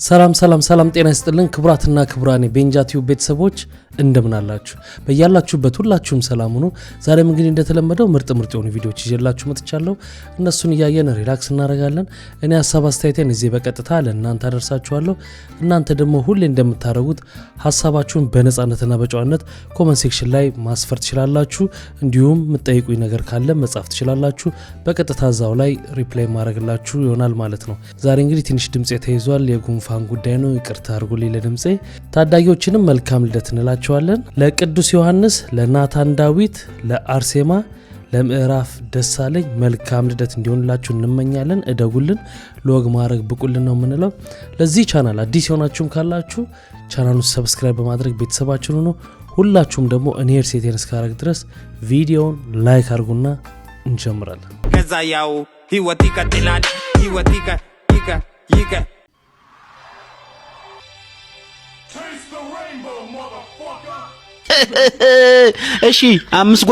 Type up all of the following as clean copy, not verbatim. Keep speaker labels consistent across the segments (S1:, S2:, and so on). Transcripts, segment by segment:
S1: ሰላም ጤና ይስጥልን ክቡራትና ክቡራን ቤንጃ ቲዩብ ቤተሰቦች እንደምን አላችሁ በእያላችሁበት ሁላችሁም ሰላም ሁኑ። ዛሬም እንግዲህ እንደተለመደው ምርጥ የሆኑ ቪዲዮዎች ይዤላችሁ መጥቻለሁ። እነሱን ያያየን ሪላክስ እናደርጋለን። እኔ ሐሳብ አስተያየቴን እዚህ በቀጥታ ለእናንተ አደርሳችኋለሁ። እናንተ ደግሞ ሁሌ እንደምታደርጉት ሐሳባችሁን በነጻነትና በጨዋነት ኮሜንት ሴክሽን ላይ ማስፈር ትችላላችሁ። እንዲሁም የምትጠይቁኝ ነገር ካለ መጻፍ ትችላላችሁ። በቀጥታ ዛው ላይ ሪፕላይ ማድረግላችሁ ይሆናል ማለት ነው። ዛሬ እንግዲህ ትንሽ ድምጽ ተይዟል። የጉንፋን ጉዳይ ነው። ይቅርታ አድርጉልኝ ለድምጼ። ታዳጊዎችንም መልካም ልደት እንላችኋለን። ለቅዱስ ዮሐንስ፣ ለናታን ዳዊት፣ ለአርሴማ፣ ለምዕራፍ ደሳለኝ መልካም ልደት እንዲሆንላችሁ እንመኛለን። እደጉልን፣ ለወግ ማድረግ ብቁልን ነው የምንለው። ለዚህ ቻናል አዲስ የሆናችሁም ካላችሁ ቻናሉን ሰብስክራይብ በማድረግ ቤተሰባችን ሁኑ። ሁላችሁም ደግሞ እኔ ርሴቴን እስካረግ ድረስ ቪዲዮውን ላይክ አድርጉና እንጀምራለን።
S2: ከዛ ያው ህይወት ይቀጥላል። ህይወት ይቀ
S3: እሺ አምስት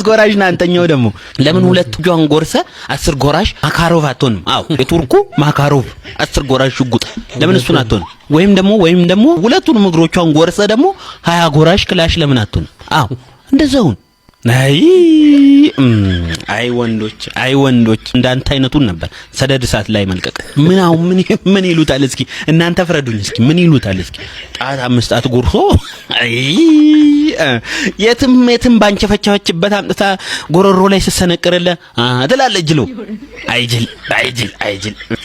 S3: ጎራሽ ናንተኛው ደግሞ ለምን ሁለት ጆን ጎርሰ 10 ጎራሽ ማካሮቭ አትሆንም? አዎ የቱርኩ ማካሮቭ 10 ጎራሽ ሽጉጥ ለምን እሱን አትሆንም? ወይም ደግሞ ሁለቱን እግሮቿን ጎርሰ ደግሞ 20 ጎራሽ ክላሽ ለምን አትሆንም? አዎ እንደዛውን አይ ወንዶች እንዳንተ አይነቱን ነበር ሰደድ እሳት ላይ መልቀቅ። ምን ይሉታል እስኪ እናንተ ፍረዱኝ እስኪ ምን ይሉታል እስኪ? ጣት አምስት ጣት ጎርሶ የትም ባንቸፈቸፈችበት አምጥታ ጎሮሮ ላይ ስሰነቅርለ ትላለች ጅሎ። አይጅል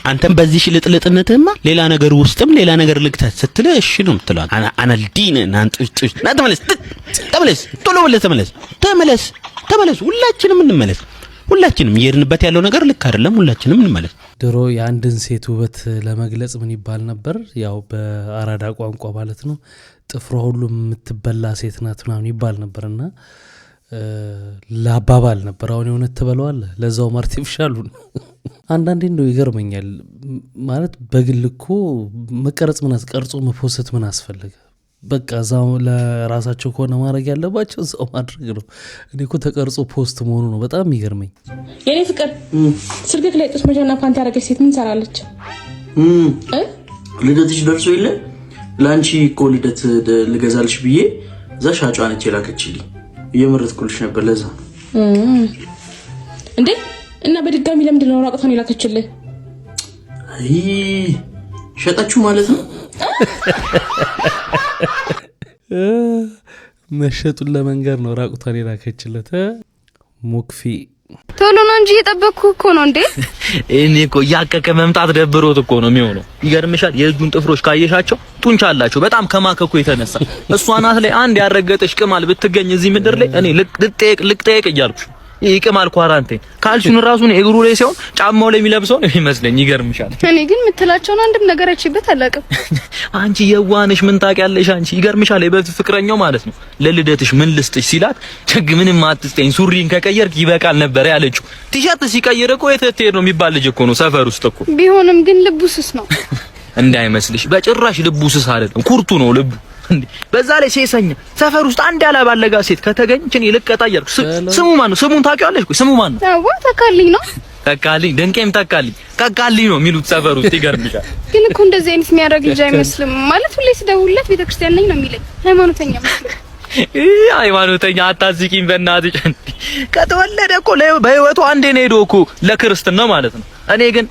S3: አንተም በዚህ ሽልጥልጥነትህማ ሌላ ነገር ውስጥም ሌላ ነገር ልግታት ስትል እሺ ነው የምትለው። አናልዲን ናንጥጭ ተመለስ ቶሎ ተመለስ ሁላችንም እንመለስ። ሁላችንም እየሄድንበት ያለው ነገር ልክ አይደለም። ሁላችንም እንመለስ።
S1: ድሮ የአንድን ሴት ውበት ለመግለጽ ምን ይባል ነበር? ያው በአራዳ ቋንቋ ማለት ነው ጥፍሯ ሁሉ የምትበላ ሴት ናት ምናምን ይባል ነበርና ለአባባል ነበር። አሁን የሆነት ትበለዋለህ ለዛውም አርቲፊሻሉ። አንዳንዴ እንደው ይገርመኛል ማለት በግል እኮ መቀረጽ ምን አስቀርጾ መፖስት ምን አስፈልገ? በቃ ዛው ለራሳቸው ከሆነ ማድረግ ያለባቸው ዛው ማድረግ ነው። እኔ እኮ ተቀርጾ ፖስት መሆኑ ነው በጣም የሚገርመኝ።
S4: የኔ ፍቅር ስልክክ ላይ ጡት መጃና ፓንቲ ያደረገች ሴት ምን ሰራለች?
S5: ልደትሽ ደርሶ የለ ላንቺ እኮ ልደት ልገዛልሽ ብዬ እዛ ሻጯ ነች የላከችልኝ። እየመረጥኩልሽ ነበር ለዛ
S4: እንዴ። እና በድጋሚ ለምንድን ነው ራቁቷን የላከችልህ?
S5: አይ ሸጣችሁ ማለት ነው።
S1: መሸጡን ለመንገር ነው ራቁቷን የላከችለት። ሙክፊ
S6: ቶሎ ነው እንጂ እየጠበቅኩ እኮ ነው እንዴ።
S3: እኔ እኮ ያቀቀ መምጣት ደብሮት እኮ ነው የሚሆነው። ይገርምሻል የእጁን ጥፍሮች ካየሻቸው ጡንቻ አላቸው በጣም ከማከኩ የተነሳ። እሷ ናት ላይ አንድ ያረገጠሽ ቅማል ብትገኝ እዚህ ምድር ላይ እኔ ልቅጠየቅ እያልኩሽ ይቅማል ኳራንቲን ካልሽን ራሱን እግሩ ላይ ሲሆን ጫማው ላይ የሚለብሰው ነው ይመስለኝ። ይገርምሻል እኔ
S6: ግን የምትላቸውን አንድም ነገር አይችበት አላውቅም።
S3: አንቺ የዋነሽ ምን ታውቂያለሽ አንቺ? ይገርምሻል የበፊት ፍቅረኛው ማለት ነው ለልደትሽ ምን ልስጥሽ ሲላት ችግ ምንም አትስጠኝ ሱሪን ከቀየርክ ይበቃል ነበር ያለችው። ቲሸርት ሲቀየር እኮ የተትሄድ ነው የሚባል ልጅ እኮ ነው ሰፈር ውስጥ እኮ።
S6: ቢሆንም ግን ልቡስስ ነው
S3: እንዳይመስልሽ። በጭራሽ ልቡስስ አይደለም ኩርቱ ነው ልቡ። በዛ ላይ ሴሰኛ ሰፈር ውስጥ አንድ ያላባለጋ ሴት ከተገኘች እኔ ልቀጣ እያልኩ። ስሙ ማን ነው? ስሙን ታውቂዋለሽ? ስሙ ማን ነው?
S6: አዎ ተካልኝ ነው።
S3: ተካልኝ ደንቄም ተካልኝ ነው የሚሉት ሰፈር ውስጥ። ይገርምሻል
S6: ግን እኮ እንደዚህ አይነት የሚያደርግ ልጅ አይመስልም ማለት። ሁሌ ስደውልለት ቤተክርስቲያን ነኝ ነው የሚለኝ። ሃይማኖተኛ መስሎኝ።
S3: ሃይማኖተኛ አታዝቂኝ በእናትሽ። ከተወለደ እኮ በህይወቱ አንዴ ነው ሄዶ እኮ ለክርስትና ማለት ነው። እኔ ግን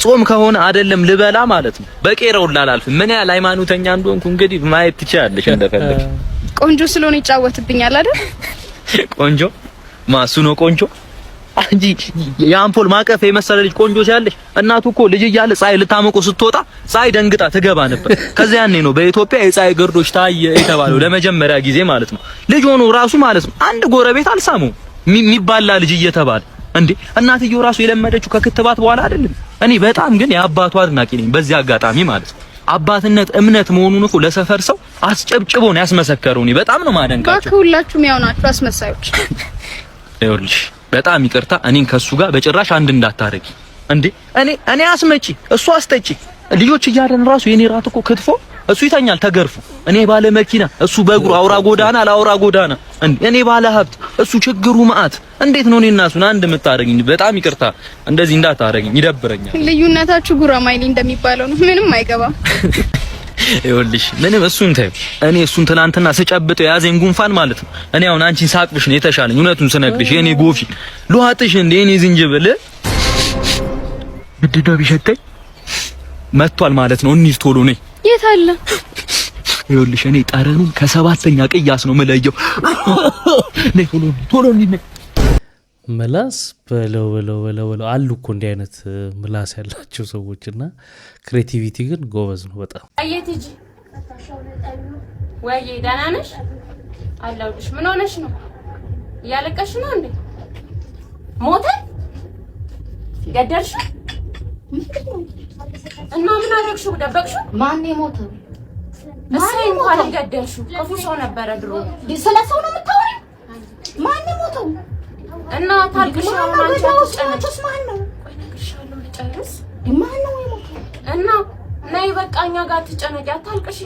S3: ጾም ከሆነ አይደለም ልበላ ማለት ነው በቄራው ላላልፍ ምን ያህል ሃይማኖተኛ እንደሆንኩ እንግዲህ ማየት ትችያለሽ እንደፈለግሽ።
S6: ቆንጆ ስለሆነ ይጫወትብኛል አይደል?
S3: ቆንጆ ማሱ ነው ቆንጆ እንጂ የአምፖል ማቀፍ የመሰለ ልጅ ቆንጆ ሲያለሽ። እናቱ እኮ ልጅ እያለ ፀሐይ ልታመቆ ስትወጣ ፀሐይ ደንግጣ ትገባ ነበር። ከዚያ ያኔ ነው በኢትዮጵያ የፀሐይ ግርዶሽ ታየ የተባለው ለመጀመሪያ ጊዜ ማለት ነው። ልጅ ሆኖ ራሱ ማለት ነው አንድ ጎረቤት አልሳመው የሚባላ ልጅ እየተባለ እንዴ። እናትየው ራሱ የለመደችው ከክትባት በኋላ አይደለም። እኔ በጣም ግን የአባቷ አድናቂ ነኝ በዚህ አጋጣሚ ማለት ነው። አባትነት እምነት መሆኑን እኮ ለሰፈር ሰው አስጨብጭቦ ነው ያስመሰከረው። እኔ በጣም ነው ማደንቃቸው።
S6: ሁላችሁም ያው ናችሁ አስመሳዮች።
S3: ይኸውልሽ በጣም ይቅርታ እኔን ከሱ ጋር በጭራሽ አንድ እንዳታረጊ እንዴ። እኔ አስመጪ እሱ አስጠጪ ልጆች እያለን ራሱ የኔ ራት እኮ ክትፎ እሱ ይተኛል ተገርፎ፣ እኔ ባለ መኪና እሱ በእግሩ አውራ ጎዳና ለአውራ ጎዳና። እኔ ባለ ሀብት እሱ ችግሩ መዓት። እንዴት ነው እኔና እሱን አንድ የምታደርገኝ? በጣም ይቅርታ እንደዚህ እንዳታደርገኝ ይደብረኛል።
S6: ልዩነታችሁ ጉራማይሌ እንደሚባለው ነው። ምንም አይገባም።
S3: ይኸውልሽ ምንም እሱን ተይው። እኔ እሱን ትናንትና ስጨብጠው የያዘኝ ጉንፋን ማለት ነው። እኔ አሁን አንቺን ሳቅፍሽ ነው የተሻለኝ። እውነቱን ስነግርሽ የኔ ጎፊ ልዋጥሽ እንደ እኔ ዝንጅብል ብድዳ ቢሸተኝ መጥቷል ማለት ነው። እንሂድ ቶሎ ነኝ።
S6: የት አለ?
S3: ይኸውልሽ እኔ ጠረኑን ከሰባተኛ ቅያስ ነው የምለየው። ነይ ቶሎ እንሂድ።
S1: ምላስ በለው አሉ እኮ እንዲህ አይነት ምላስ ያላቸው ሰዎች እና ክሬቲቪቲ ግን ጎበዝ ነው በጣም።
S7: አየት እጂ ወይ ደህና ነሽ? አለሁልሽ። ምን ሆነሽ ነው? እያለቀሽ ነው እንዴ? ሞተ? ገደልሽው? እና ምን አደረግሽው? ደበቅሽው?
S8: ማን የሞተው?
S7: እሰይ እንኳን ገደልሽው። ክፉ ሰው ነበረ ድሮ።
S8: ስለ ሰው ነው የምታወሪው? ማን የሞተው?
S7: እና ታልቅሽ ነው አንቺ አትጨነቂስ። ማን ነው? ቆይ ነግርሻለሁ ልጨርስ።
S8: ማን ነው የሞተው?
S7: እና ነይ በቃ እኛ ጋር ትጨነቂ፣ አታልቅሽ።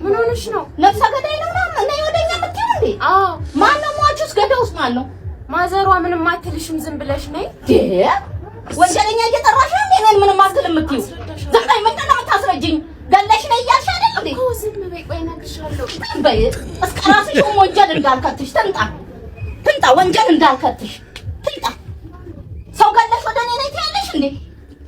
S7: ምን ሆነሽ ነው?
S8: ነፍሰ ገዳይ ነው ምናምን ነይ ወደኛ የምትይው እንዴ?
S7: አዎ።
S8: ማን ነው ሟቹስ? ገዳዩስ ማን ነው?
S7: ማዘሯ ምንም አትልሽም፣ ዝም ብለሽ ነይ።
S8: ወንጀለኛ እየጠራሽ ነው እንዴ? እኔን ምንም አትል የምትይው? ዝም በይ። ምንድን ነው የምታስረጂኝ? ገለሽ ነይ እያልሽ አይደል እንዴ?
S7: እኮ ዝም በይ። ቆይ ነግርሻለሁ።
S8: በይ እስከ ራስሽ ወንጀል እንዳልከትሽ ትምጣ ወንጀል እንዳልከትሽ ትምጣ። ሰው ገለሽ ወደ እኔ ነይ ትያለሽ እንዴ?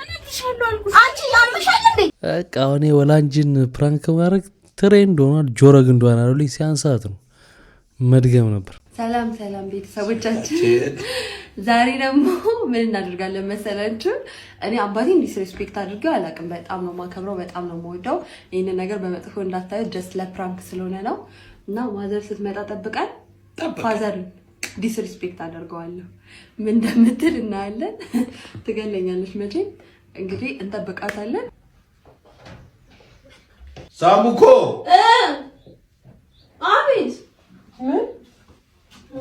S7: እነግርሻለሁ አልኩሽ።
S8: አንቺ ያምሻል እንዴ?
S1: በቃ እኔ ወላንጅን ፕራንክ ማድረግ ትሬንድ ሆኗል። ጆረግ እንደሆነ አይደል ሲያንሳት ነው መድገም ነበር።
S9: ሰላም ቤተሰቦቻችን፣ ዛሬ ደግሞ ምን እናደርጋለን መሰላችሁ? እኔ አባቴን ዲስሪስፔክት አድርጌው አላውቅም። በጣም ነው ማከብረው፣ በጣም ነው የምወደው። ይህንን ነገር በመጥፎ እንዳታዩት፣ ጀስት ለፕራንክ ስለሆነ ነው። እና ማዘር ስትመጣ ጠብቀን ፋዘር ዲስሪስፔክት አደርገዋለሁ። ምን እንደምትል እናያለን። ትገለኛለች መቼም። እንግዲህ እንጠብቃታለን።
S10: ሳሙኮ
S9: አቤት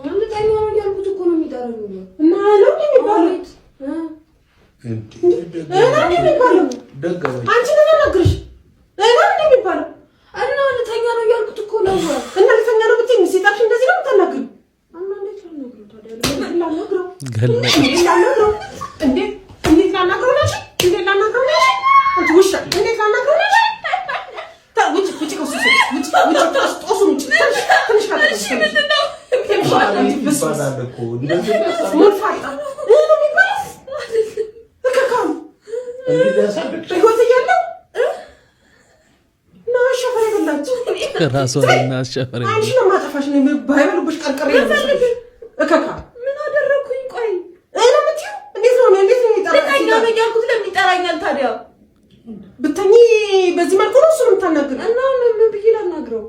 S9: አንተኛ ነው ያልኩት እኮ ነው የሚጠራው
S4: እና ነው የሚባለው አንቺ ምን ነግርሽ እና ነው የሚባለው
S9: እና አንተኛ ነው ያልኩት እኮ ነው
S4: እና ልተኛ ነው ብትይ ሲጣሽ እንደዚህ ነው የምታናግሩ እና እንዴት ላናግረው ታዲያ ላናግረው ላናግረው እንዴት ላናግረው ነሽ እንዴት ላናግረው ነሽ አንቺ ውሻ እንዴት ላናግረው ነሽ ታውጭ ውጭ ትንሽ ካለሽ
S10: ይባላል እኮ እንደዚህ
S4: ሙልፋታ ነው የሚባለው እከካም
S10: እንዴት ያሳደግሽ
S4: ህይወት እያለው ነው ሸፈሬ በላችሁ
S1: ራስዋና አሸፈሬ
S4: አንቺ ነው ማጠፋሽ ነው ባይበሉብሽ ቀርቀር ያለሽ እከካ
S9: ምን አደረኩኝ? ቆይ
S4: እኔ ምትዩ እንዴት ነው
S9: ልተኛ ነው ያልኩት። ለምን ይጠራኛል ታዲያ?
S4: ብተኝ በዚህ መልኩ ነው እሱ የምታናግረው
S9: እና ምን ብዬ ላናግረው?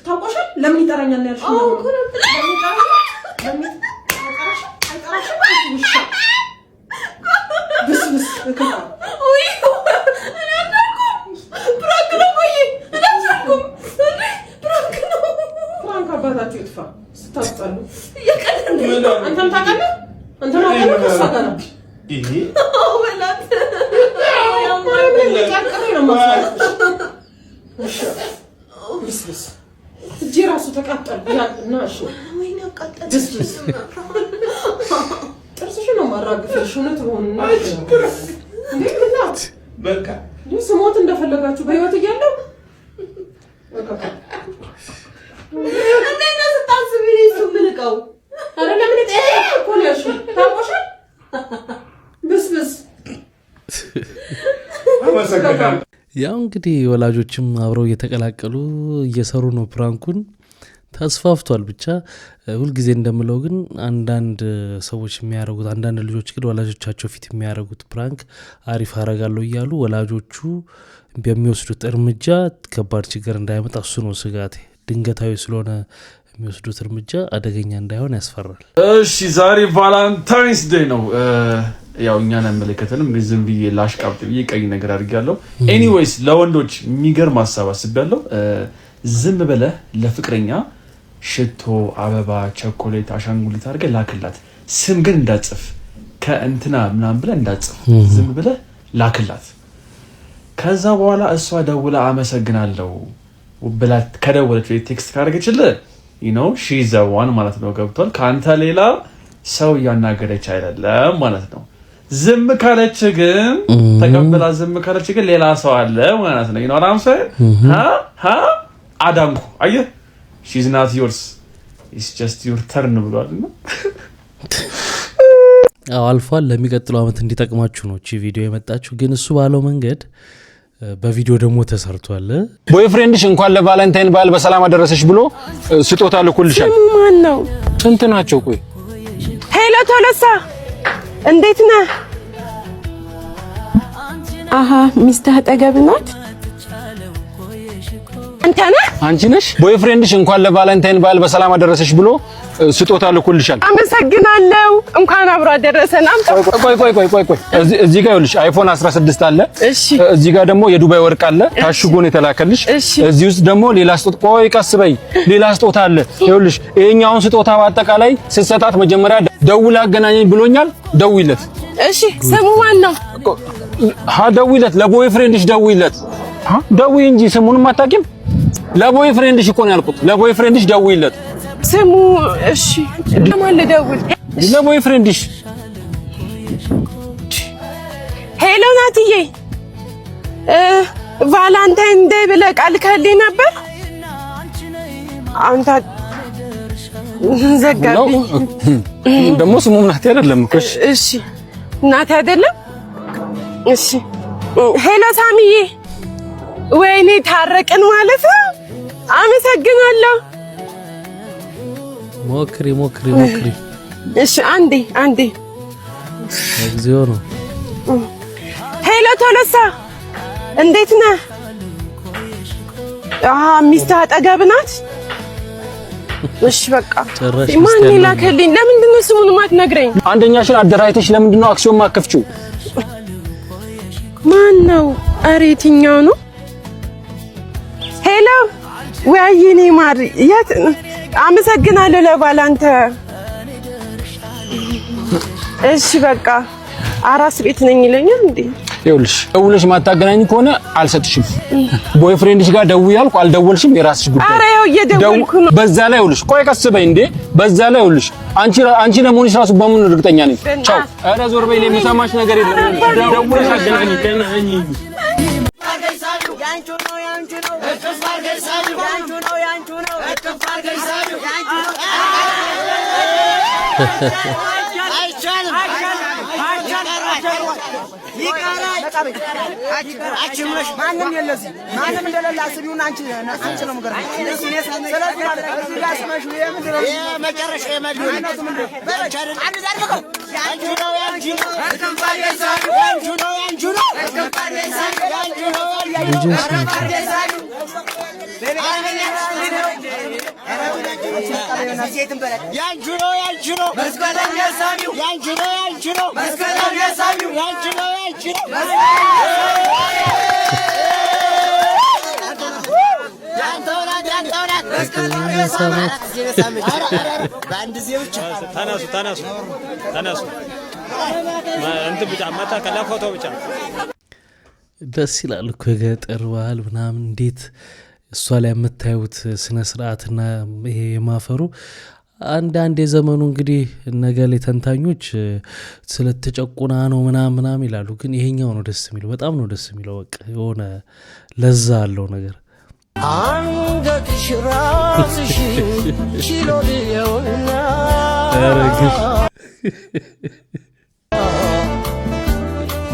S4: ታውቆሻል? ለምን ይጠራኛል ያልሽ?
S9: አዎ እኮ ነው።
S4: ብስብስ እከካ
S9: ወይ እኔ አልኩኝ ፕራንክ ነው። ቆይ እኔ አልኩኝ ፕራንክ ነው።
S4: ፍራንክ አባታችሁ ይጥፋ ስታስጠሉ።
S9: እየቀለድን
S4: አንተም ታውቃለህ? አንተም ታውቃለህ? ከእሷ ጋር ነው
S10: ይሄ
S9: ወላት
S4: ብስብስ እጄ ራሱ ተቃጠል ያልና እሺ
S9: ወይኔ አቃጠለ።
S4: ብስብስ ጥርስሽን ነው ማራግፈሽ እውነት ሆነና እንዴ ምናት
S10: በቃ
S4: ስሞት እንደፈለጋችሁ በህይወት እያለሁ በቃ
S9: እንዴት ነው ስታስቢ እሱ ምንቀው?
S4: አረ ለምን እኮ ነው ያልሽ? ታውቆሻል? ብስብስ
S10: አመሰግናለሁ።
S1: ያው እንግዲህ ወላጆችም አብረው እየተቀላቀሉ እየሰሩ ነው ፕራንኩን። ተስፋፍቷል። ብቻ ሁልጊዜ እንደምለው ግን አንዳንድ ሰዎች የሚያደርጉት አንዳንድ ልጆች ግን ወላጆቻቸው ፊት የሚያደርጉት ፕራንክ አሪፍ አረጋለሁ እያሉ ወላጆቹ በሚወስዱት እርምጃ ከባድ ችግር እንዳይመጣ እሱ ነው ስጋቴ። ድንገታዊ ስለሆነ የሚወስዱት እርምጃ አደገኛ እንዳይሆን ያስፈራል።
S11: እሺ ዛሬ ቫላንታይንስ ዴይ ነው። ያው እኛን አይመለከተንም፣ ግን ዝም ብዬ ላሽቃብጥ ብዬ ቀይ ነገር አድርጌያለሁ። ኤኒዌይስ ለወንዶች የሚገርም ሀሳብ አስቤያለሁ። ዝም ብለህ ለፍቅረኛ ሽቶ፣ አበባ፣ ቸኮሌት፣ አሻንጉሊት አድርገህ ላክላት። ስም ግን እንዳጽፍ ከእንትና ምናምን ብለህ እንዳጽፍ፣ ዝም ብለህ ላክላት። ከዛ በኋላ እሷ ደውላ አመሰግናለሁ ብላ ከደወለች ቴክስት ካደረገችልህ ሺ ኢዝ ዘ ዋን ማለት ነው። ገብቷል? ከአንተ ሌላ ሰው እያናገረች አይደለም ማለት ነው። ዝም ካለች ግን ተቀበላ ዝም ካለች ግን ሌላ ሰው አለ ማለት ነው። ይኖራም ሰ አዳንኩ አየህ ሺ ኢዝ ናት ዮርስ ኢትስ ጀስት ዩር ተርን ብሏልና
S1: አልፏል። ለሚቀጥለው አመት እንዲጠቅማችሁ ነው እቺ ቪዲዮ የመጣችሁ። ግን እሱ ባለው መንገድ በቪዲዮ ደግሞ ተሰርቷል።
S12: ቦይፍሬንድሽ እንኳን ለቫለንታይን በዓል በሰላም አደረሰሽ ብሎ ስጦታ ልኮልሻል።
S4: ማን ነው?
S12: ስንት ናቸው? ቆይ
S4: ሄሎ ቶሎሳ እንዴት ነህ? አሃ ሚስትህ አጠገብ ናት? አንተ ነህ?
S12: አንቺ ነሽ? ቦይፍሬንድሽ እንኳን ለቫለንታይን በዓል በሰላም አደረሰሽ ብሎ ስጦታ ልኮልሻል።
S4: አመሰግናለሁ። እንኳን አብሮ አደረሰን።
S12: ቆይ እዚህ ጋር ይኸውልሽ አይፎን 16 አለ።
S4: እሺ
S12: እዚህ ጋር ደግሞ የዱባይ ወርቅ አለ ታሽጎ ነው የተላከልሽ። እዚህ ውስጥ ደግሞ ሌላ ስጦታ ቆይ ቀስ በይ ሌላ ስጦታ አለ። ይኸውልሽ ይሄኛውን ስጦታ በአጠቃላይ ስትሰጣት መጀመሪያ ደውላ አገናኘኝ ብሎኛል። ደውይለት።
S4: እሺ ስሙ ማን ነው?
S12: ደውይለት። ለቦይፍሬንድሽ ደውይለት። ደውይ እንጂ ስሙንም አታውቂም? ለቦይፍሬንድሽ እኮ ነው ያልኩት። ለቦይፍሬንድሽ ደውይለት።
S4: ስሙ እሺ ለማን ልደውል?
S12: ለቦይፍሬንድሽ።
S4: ሄሎ ናትዬ ቫለንታይን ዴይ ብለህ ቃል ከልኝ ነበር። አንተ ዘጋብኝ።
S12: ደግሞ ስሙም ናቲ አይደለም እኮ።
S4: እሺ ናቲ አይደለም። እሺ ሄሎ ሳሚዬ ወይኔ ታረቅን ማለት ነው። አመሰግናለሁ።
S1: ሞክሪ።
S4: እሺ አንዴ
S1: እግዚኦ ነው።
S4: ሄሎ ቶሎሳ እንዴት ነህ? ሚስትህ አጠገብ ናት? እሺ በቃ ማን ይላከልኝ? ለምንድን ነው ስሙን ማትነግረኝ?
S12: አንደኛሽን አደራይተሽ ለምንድን ነው አክሲዮን ማከፍቺው?
S4: ማን ነው? ኧረ የትኛው ነው? ሄሎ ወይኔ ማር የት? አመሰግናለሁ ለባላንተ። እሺ በቃ አራስ ቤት ነኝ ይለኛል እንዴ?
S12: ይኸውልሽ ደውለሽ ማታገናኝ ከሆነ አልሰጥሽም። ቦይፍሬንድሽ ጋር ደውይ ያልኩ አልደወልሽም፣ የራስሽ ጉዳይ።
S4: ኧረ ይኸው እየደወልኩ ነው።
S12: በዛ ላይ ይኸውልሽ ቆይ ቀስ በይ እንዴ። በዛ ላይ ይኸውልሽ አንቺ ለመሆንሽ ራሱ በምን እርግጠኛ ነኝ? ቻው። ኧረ ዞር በይ፣ የምሰማሽ ነገር የለም። ደውለሽ አገናኝ።
S13: ማንም የለዚህ ማንም እንደሌለ አስቢውና አንቺ ነው ምገር መጨረሻ የመድን
S1: ደስ ይላል እኮ የገጠር ባህል ምናምን እንዴት እሷ ላይ የምታዩት ስነ ስርዓትና ይሄ የማፈሩ አንዳንድ የዘመኑ እንግዲህ ነገሌ ተንታኞች ስለተጨቁና ነው ምናምን ይላሉ። ግን ይሄኛው ነው ደስ የሚለው፣ በጣም ነው ደስ የሚለው። በቃ የሆነ ለዛ አለው ነገር
S13: አንገትሽ ራስሽ ችሎ ሊየውና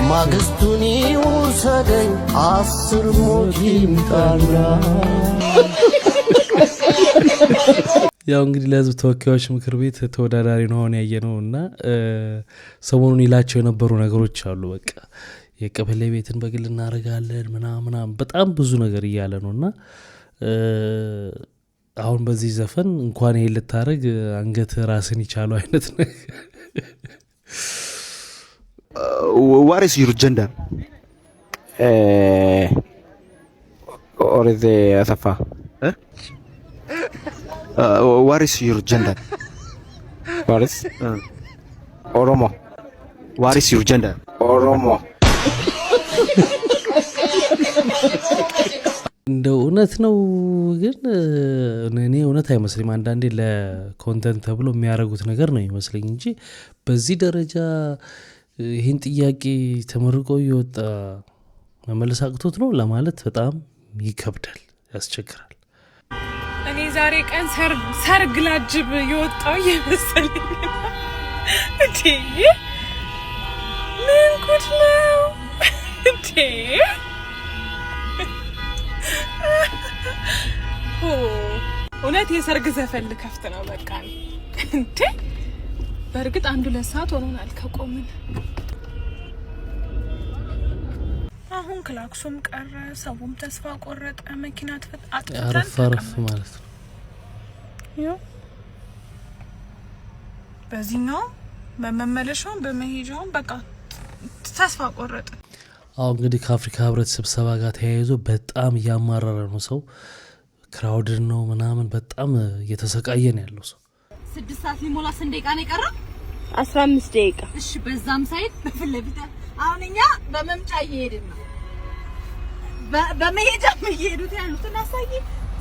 S13: ማግስቱን ይውሰደኝ 10 ሞት ይምጣና።
S1: ያው እንግዲህ ለህዝብ ተወካዮች ምክር ቤት ተወዳዳሪ ነው አሁን ያየነው እና ሰሞኑን ይላቸው የነበሩ ነገሮች አሉ። በቃ የቀበሌ ቤትን በግል እናደርጋለን ምናምን በጣም ብዙ ነገር እያለ ነው እና አሁን በዚህ ዘፈን እንኳን ይሄን ልታረግ አንገት ራስን ይቻለው አይነት ነገር።
S14: What is your gender? Or is the Asafa? What is your gender? What is? Oromo. What is your gender? Oromo.
S1: እውነት ነው ግን እኔ እውነት አይመስልም። አንዳንዴ ለኮንተንት ተብሎ የሚያደርጉት ነገር ነው ይመስለኝ እንጂ በዚህ ደረጃ ይህን ጥያቄ ተመርቆ እየወጣ መመለስ አቅቶት ነው ለማለት በጣም ይከብዳል፣ ያስቸግራል።
S15: እኔ ዛሬ ቀን ሰርግ ላጅብ የወጣው የመሰለኝ እንዴ! ምን ጉድ ነው እንዴ! እውነት የሰርግ ዘፈን ልከፍት ነው በቃ እንዴ! በእርግጥ 1-2 ሰዓት ሆኖናል ከቆምን። አሁን ክላክሱም ቀረ፣ ሰውም ተስፋ ቆረጠ፣ መኪና
S1: አረፍ ማለት ነው።
S15: በዚህኛው በመመለሻው በመሄጃው በቃ ተስፋ ቆረጠ።
S1: አሁን እንግዲህ ከአፍሪካ ህብረት ስብሰባ ጋር ተያይዞ በጣም እያማረረ ነው ሰው። ክራውድድ ነው ምናምን በጣም እየተሰቃየ ነው ያለው ሰው።
S8: 6 ሰዓት ሊሞላ 1 ደቂቃ ነው የቀረው።
S7: 15 ደቂቃ።
S8: እሺ በዛም ሳይት በፊት ለፊት አሁን እኛ በመምጫ እየሄድን ነው፣ በመሄጃም እየሄዱት ያሉትን አሳይ።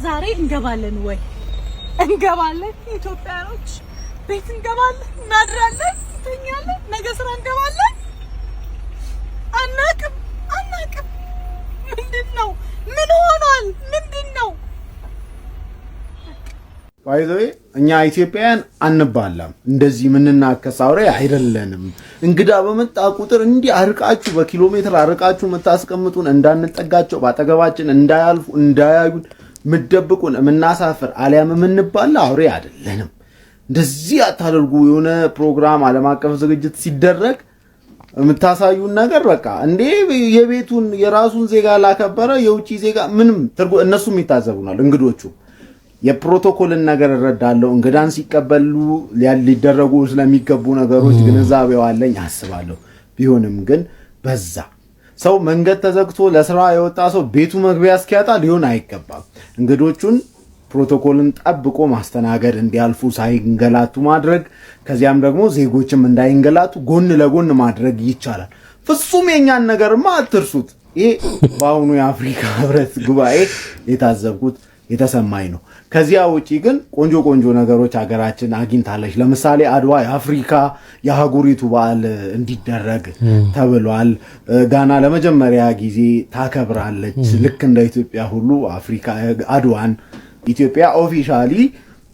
S8: ዛሬ እንገባለን ወይ እንገባለን? ኢትዮጵያኖች ቤት እንገባለን፣ እናድራለን፣ እንተኛለን፣ ነገ ስራ እንገባለን። አናቅም ምንድነው? ምን ሆኗል? ምንድነው?
S10: ባይዘዌ እኛ ኢትዮጵያውያን አንባላም፣ እንደዚህ ምንናከስ አውሬ አይደለንም። እንግዳ በመጣ ቁጥር እንዲህ አርቃችሁ በኪሎ ሜትር አርቃችሁ የምታስቀምጡን፣ እንዳንጠጋቸው ባጠገባችን እንዳያልፉ እንዳያዩን ምደብቁን፣ የምናሳፍር አሊያም የምንባላ አውሬ አይደለንም። እንደዚህ አታደርጉ። የሆነ ፕሮግራም ዓለም አቀፍ ዝግጅት ሲደረግ የምታሳዩን ነገር በቃ እንዴ የቤቱን የራሱን ዜጋ ላከበረ የውጪ ዜጋ ምንም እነሱም ይታዘቡናል እንግዶቹ። የፕሮቶኮልን ነገር እረዳለሁ። እንግዳን ሲቀበሉ ሊደረጉ ስለሚገቡ ነገሮች ግንዛቤው አለኝ አስባለሁ። ቢሆንም ግን በዛ ሰው መንገድ ተዘግቶ ለስራ የወጣ ሰው ቤቱ መግቢያ እስኪያጣ ሊሆን አይገባም። እንግዶቹን ፕሮቶኮልን ጠብቆ ማስተናገድ፣ እንዲያልፉ ሳይንገላቱ ማድረግ፣ ከዚያም ደግሞ ዜጎችም እንዳይንገላቱ ጎን ለጎን ማድረግ ይቻላል። ፍጹም የኛን ነገርማ አትርሱት። ይሄ በአሁኑ የአፍሪካ ህብረት ጉባኤ የታዘብኩት የተሰማኝ ነው። ከዚያ ውጪ ግን ቆንጆ ነገሮች ሀገራችን አግኝታለች። ለምሳሌ አድዋ የአፍሪካ የአህጉሪቱ በዓል እንዲደረግ ተብሏል። ጋና ለመጀመሪያ ጊዜ ታከብራለች። ልክ እንደ ኢትዮጵያ ሁሉ አፍሪካ አድዋን ኢትዮጵያ ኦፊሻሊ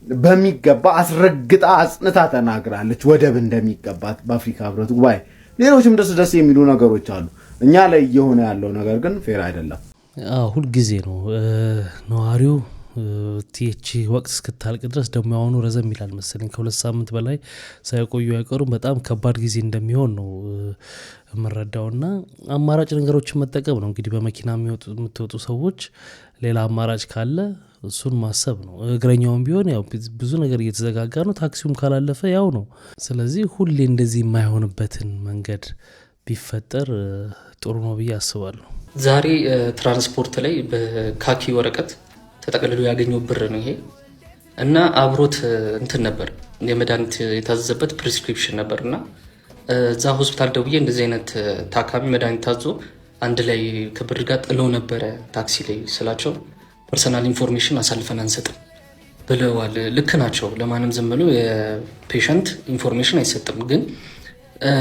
S10: በሚገባ አስረግጣ አጽንታ ተናግራለች፣ ወደብ እንደሚገባት በአፍሪካ ህብረት ጉባኤ። ሌሎችም ደስ የሚሉ ነገሮች አሉ። እኛ ላይ እየሆነ ያለው ነገር ግን ፌር አይደለም።
S1: ሁልጊዜ ነው ነዋሪው ቲኤች ወቅት እስክታልቅ ድረስ ደግሞ ያሁኑ ረዘም ይላል መሰለኝ። ከ2 ሳምንት በላይ ሳይቆዩ አይቀሩም። በጣም ከባድ ጊዜ እንደሚሆን ነው የምረዳውና አማራጭ ነገሮችን መጠቀም ነው እንግዲህ። በመኪና የምትወጡ ሰዎች ሌላ አማራጭ ካለ እሱን ማሰብ ነው። እግረኛውም ቢሆን ያው ብዙ ነገር እየተዘጋጋ ነው። ታክሲውም ካላለፈ ያው ነው። ስለዚህ ሁሌ እንደዚህ የማይሆንበትን መንገድ ቢፈጠር ጥሩ ነው ብዬ አስባለሁ።
S16: ዛሬ ትራንስፖርት ላይ በካኪ ወረቀት ተጠቅልሎ ያገኘው ብር ነው ይሄ እና አብሮት እንትን ነበር የመድኃኒት የታዘዘበት ፕሪስክሪፕሽን ነበር እና እዛ ሆስፒታል ደውዬ እንደዚህ አይነት ታካሚ መድኃኒት ታዞ አንድ ላይ ከብር ጋር ጥለው ነበረ ታክሲ ላይ ስላቸው ፐርሰናል ኢንፎርሜሽን አሳልፈን አንሰጥም ብለዋል። ልክ ናቸው። ለማንም ዝም ብሎ የፔሸንት ኢንፎርሜሽን አይሰጥም። ግን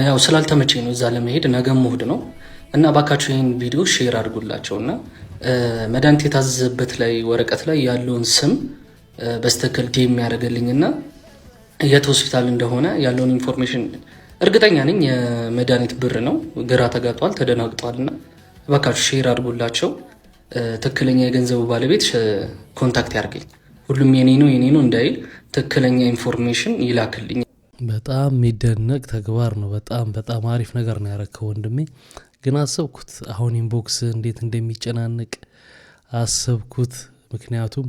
S16: ያው ስላልተመቸኝ ነው እዛ ለመሄድ። ነገም እሑድ ነው እና ባካቸው ይህን ቪዲዮ ሼር አድርጉላቸው እና መድኃኒት የታዘዘበት ላይ ወረቀት ላይ ያለውን ስም በስተክል ጌም ያደረገልኝና የት ሆስፒታል እንደሆነ ያለውን ኢንፎርሜሽን እርግጠኛ ነኝ የመድኃኒት ብር ነው። ግራ ተጋጧል፣ ተደናግጧል እና ባካቸው ሼር አድርጉላቸው። ትክክለኛ የገንዘቡ ባለቤት ኮንታክት ያርገኝ። ሁሉም የኔ ነው እንዳይል ትክክለኛ ኢንፎርሜሽን ይላክልኝ።
S1: በጣም የሚደነቅ ተግባር ነው። በጣም አሪፍ ነገር ነው ያረከው ወንድሜ። ግን አሰብኩት አሁን ኢንቦክስ እንዴት እንደሚጨናነቅ አሰብኩት። ምክንያቱም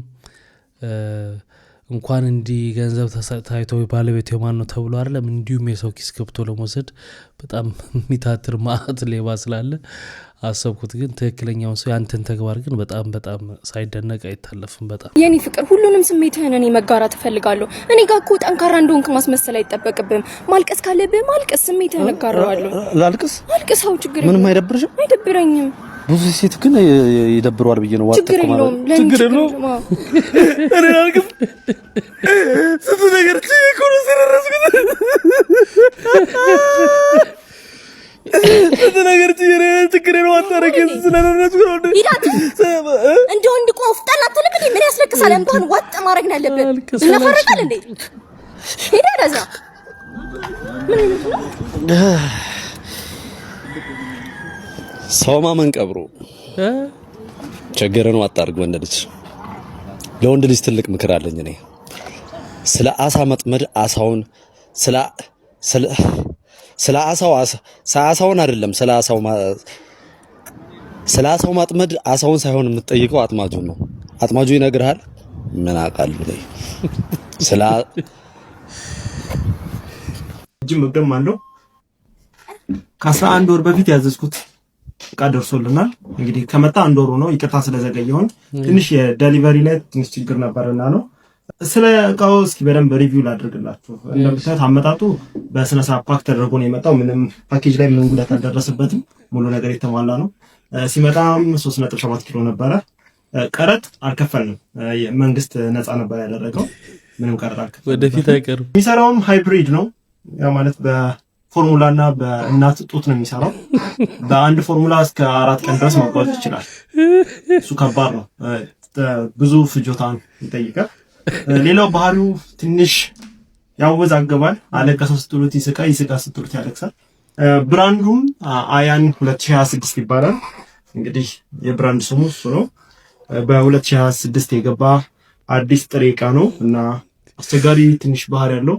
S1: እንኳን እንዲህ ገንዘብ ታይቶ ባለቤት የማን ነው ተብሎ አይደለም እንዲሁም የሰው ኪስ ገብቶ ለመውሰድ በጣም የሚታትር ማአት ሌባ ስላለ አሰብኩት። ግን ትክክለኛውን ሰው ያንተን ተግባር ግን በጣም ሳይደነቅ አይታለፍም። በጣም
S6: የኔ ፍቅር ሁሉንም ስሜትህን እኔ መጋራት እፈልጋለሁ። እኔ ጋር እኮ ጠንካራ እንደሆንክ ማስመሰል አይጠበቅብህም። ማልቀስ ካለብህ ማልቀስ፣ ስሜትህን እጋራዋለሁ።
S14: ላልቅስ?
S6: አልቅስ። አዎ ችግር
S14: ምንም አይደብርሽም?
S6: አይደብረኝም።
S1: ብዙ ሴት ግን ይደብረዋል ብዬ ነው
S6: ችግር የለውም
S1: ችግር የለውም እኔ አልኩት ስንት ነገር ችግር ስለረስኩት ስንት ነገር ችግር ነው አታረከኝ ስለረስኩት ነው
S8: ይዳት እንደ ወንድ ቆፍጣና አትልም እንዴ ምን ያስለቅሳል እንኳን ወጥ ማድረግ ነው ያለብን እናፈረቃል እንዴ ሄዳ ደዛ ምን ነው
S17: ሰው ማመን ቀብሮ ቸገረ ነው አታርግ ወንድ ልጅ ለወንድ ልጅ ትልቅ ምክር አለኝ እኔ ስለ አሳ መጥመድ አሳውን ስለ አሳውን አይደለም ስለ አሳው ማጥመድ አሳውን ሳይሆን የምትጠይቀው አጥማጁን ነው አጥማጁ ይነግርሃል ምን አቃል ብለህ ስለ
S18: ጅም መገም አለው ከ11 ወር በፊት ያዘዝኩት እቃ ደርሶልናል እንግዲህ ከመጣ 1 ወር ነው ይቅርታ ስለዘገየውን ትንሽ የዴሊቨሪ ላይ ትንሽ ችግር ነበርና ነው ስለ እቃው እስኪ በደንብ ሪቪው ላድርግላችሁ እንደምታዩት አመጣጡ በስነ ስርዓት ፓክ ተደርጎ ነው የመጣው ምንም ፓኬጅ ላይ ምንም ጉዳት አልደረሰበትም ሙሉ ነገር የተሟላ ነው ሲመጣም 3.7 ኪሎ ነበረ ቀረጥ አልከፈልንም መንግስት ነፃ ነበር ያደረገው ምንም ቀረጥ አልከፈልንም
S1: ወደፊት አይቀርም
S18: የሚሰራውም ሃይብሪድ ነው ያ ማለት በፎርሙላና በእናት ጡት ነው የሚሰራው በአንድ ፎርሙላ እስከ 4 ቀን ድረስ መጓዝ ይችላል እሱ ከባድ ነው ብዙ ፍጆታን ይጠይቃል ሌላው ባህሪው ትንሽ ያወዛገባል አለቀሰው ስትሉት ይስቃ ስትሉት ያለቅሳል ብራንዱም አያን 2026 ይባላል እንግዲህ የብራንድ ስሙ እሱ ነው በ2026 የገባ አዲስ ጥሬ ዕቃ ነው እና አስቸጋሪ ትንሽ ባህሪ ያለው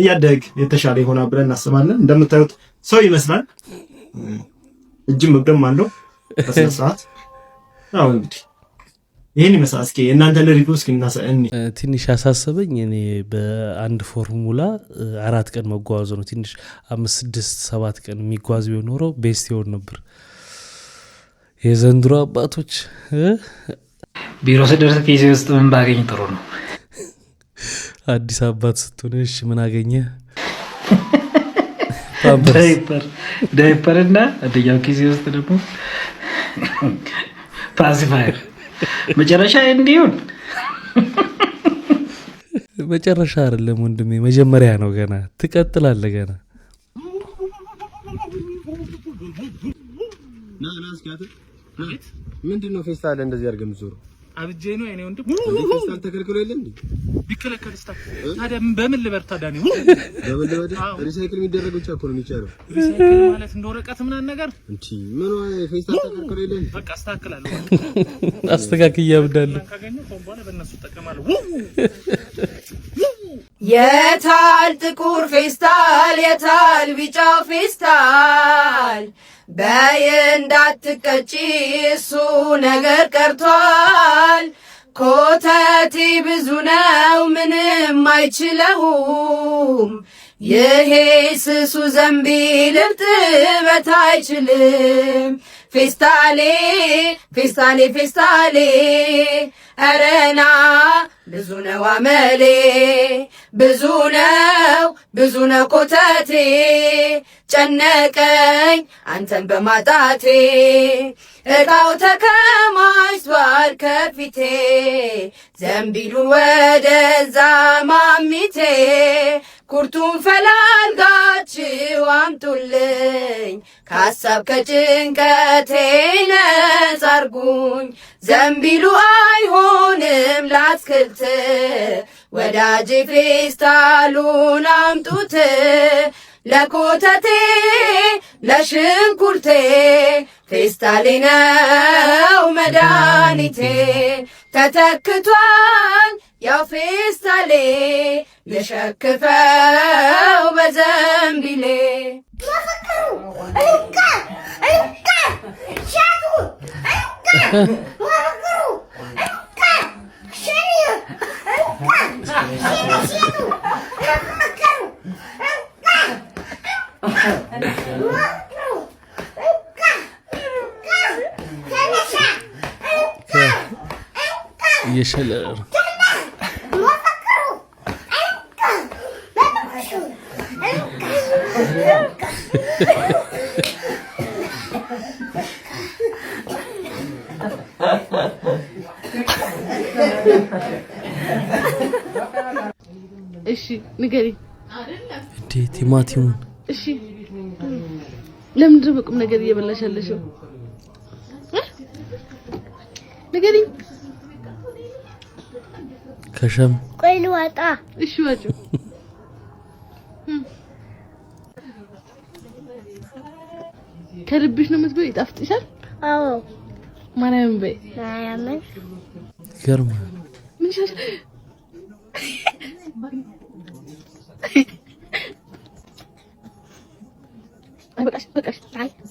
S18: እያደግ የተሻለ ይሆናል ብለን እናስባለን እንደምታዩት ሰው ይመስላል እጅም መግደም አለው በስነ ስርዓት አዎ እንግዲህ ይሄን ይመስላል እስኪ እናንተ ለሪቪው እስኪ እናሳየኝ
S1: ትንሽ ያሳሰበኝ እኔ በአንድ ፎርሙላ 4 ቀን መጓዝ ነው ትንሽ 5 6 7 ቀን የሚጓዝ ቢሆን ኖሮ ቤስት ይሆን ነበር የዘንድሮ አባቶች
S19: ቢሮ ስደርስ ኬስ ውስጥ ምን ባገኝ ጥሩ ነው
S1: አዲስ አባት ስትሆንሽ ምን አገኘ
S19: ዳይፐርና አደያው ኬስ ውስጥ ደግሞ ፓሲፋየር መጨረሻ እንዲሁን
S1: መጨረሻ አይደለም ወንድሜ መጀመሪያ ነው ገና ትቀጥላለህ ገና
S20: ምንድነው ፌስታል እንደዚህ አድርገም ዞር
S21: አብጄ ነው እኔ ወንድም
S20: ፌስታል ተከልክሎ የለ እንዴ
S21: ቢከለከል ስታ ታዲያ በምን ልበርታ ዳኒ
S20: በምን ልበርታ ሪሳይክል የሚደረገው ብቻ እኮ ነው የሚቻለው
S21: ሪሳይክል ማለት እንደ ወረቀት ምናምን ነገር
S20: እንዴ ምን ነው ፌስታል ተከልክሎ የለ
S21: በቃ አስተካክላለሁ
S1: አስተካክያ ያብዳለሁ
S21: ካገኘው ኮምቦላ በእነሱ ተጠቀማለሁ
S22: የታል ጥቁር ፌስታል የታል ቢጫ ፌስታል በይ እንዳትቀጪ እሱ ነገር ቀርቷል ኮተቴ ብዙ ነው ምንም አይችለውም ይሄ ስሱ ዘንቢል እርጥበት አይችልም ፌስታሌ ፌስታሌ ፌስታሌ አረና ብዙ ነው አመሌ ብዙ ነው ኮተቴ ጨነቀኝ አንተን በማጣቴ እቃው ተከማችቷል ከፊቴ ዘንቢሉን ወደዛ ማሚቴ ኩርቱን ፈላልጋችሁ አምጡልኝ ከሀሳብ ከጭንቀቴ ነፃ አርጉኝ ዘንቢሉ አይሆንም ላትክልት ወዳጄ ፌስታሉን አምጡት ለኮተቴ ለሽንኩርቴ ፌስታሌ ነው መድኃኒቴ ተተክቷል ያው ፌስታሌ ልሸክፈው በዘንቢሌ
S1: እየሸለለ ነው
S2: ንገሪኝ።
S1: እንዴ ቲማቲሙን
S2: እሺ ለምንድን ነው በቁም ነገር እየበላሽ ያለሽው? ንገሪኝ።
S1: ከሸም
S2: ቆይ ልዋጣ። እሺ ወጪ ከልብሽ ነው የምትበይ? ይጣፍጥሻል? አዎ። ማርያም በይ። ማርያምን
S1: ገርማ
S2: ምን ይሻል? በቃሽ በቃሽ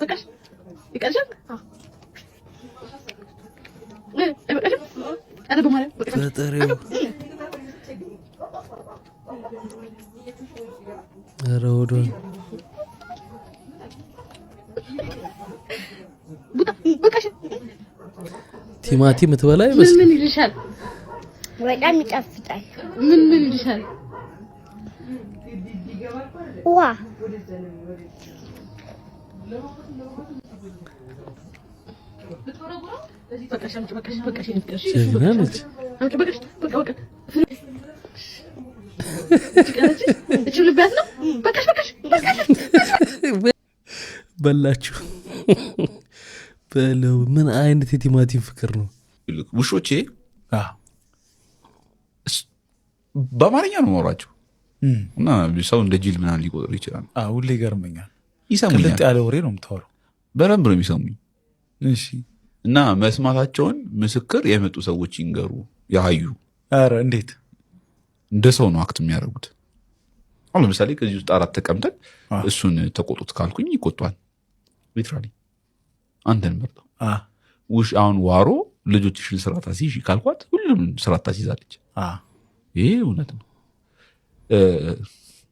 S2: በቃሽ ይቀርሻል? አዎ። በቃሽ አረ በማርያም በቃሽ።
S1: ፈጠሪው አረ ወዶን ቲማቲም ትበላ ይመስል
S2: ምን ይልሻል?
S22: በጣም ይጣፍጣል።
S2: ምን ይልሻል?
S22: ዋ
S2: በቃሽ በቃሽ በቃሽ ይንቀሽ
S1: ጀግናለች።
S2: አንቺ በቃሽ በቃ በቃ እቺ ልብያት ነው። በቃሽ በቃሽ በቃሽ
S1: በላችሁ በለው። ምን አይነት የቲማቲም ፍቅር ነው?
S5: ውሾቼ በአማርኛ ነው የማወራቸው እና ሰው እንደ ጅል ምናምን ሊቆጥር ይችላል።
S23: ሁሌ ይገርመኛል።
S5: ይሰሙኛል።
S23: ቅልጥ ያለ ወሬ ነው የምታወራው።
S5: በደንብ ነው የሚሰሙኝ።
S23: እሺ
S5: እና መስማታቸውን ምስክር የመጡ ሰዎች ይንገሩ ያዩ።
S23: ኧረ እንዴት
S5: እንደ ሰው ነው አክት የሚያደርጉት። አሁን ለምሳሌ ከዚህ ውስጥ 4 ተቀምጠን እሱን ተቆጡት ካልኩኝ ይቆጣል። ሊትራሊ አንተን መርጠው ውሽ አሁን ዋሮ ልጆችሽን ስርዓት አስይዥ ካልኳት ሁሉም ስርዓት ታስይዛለች። ይሄ እውነት ነው።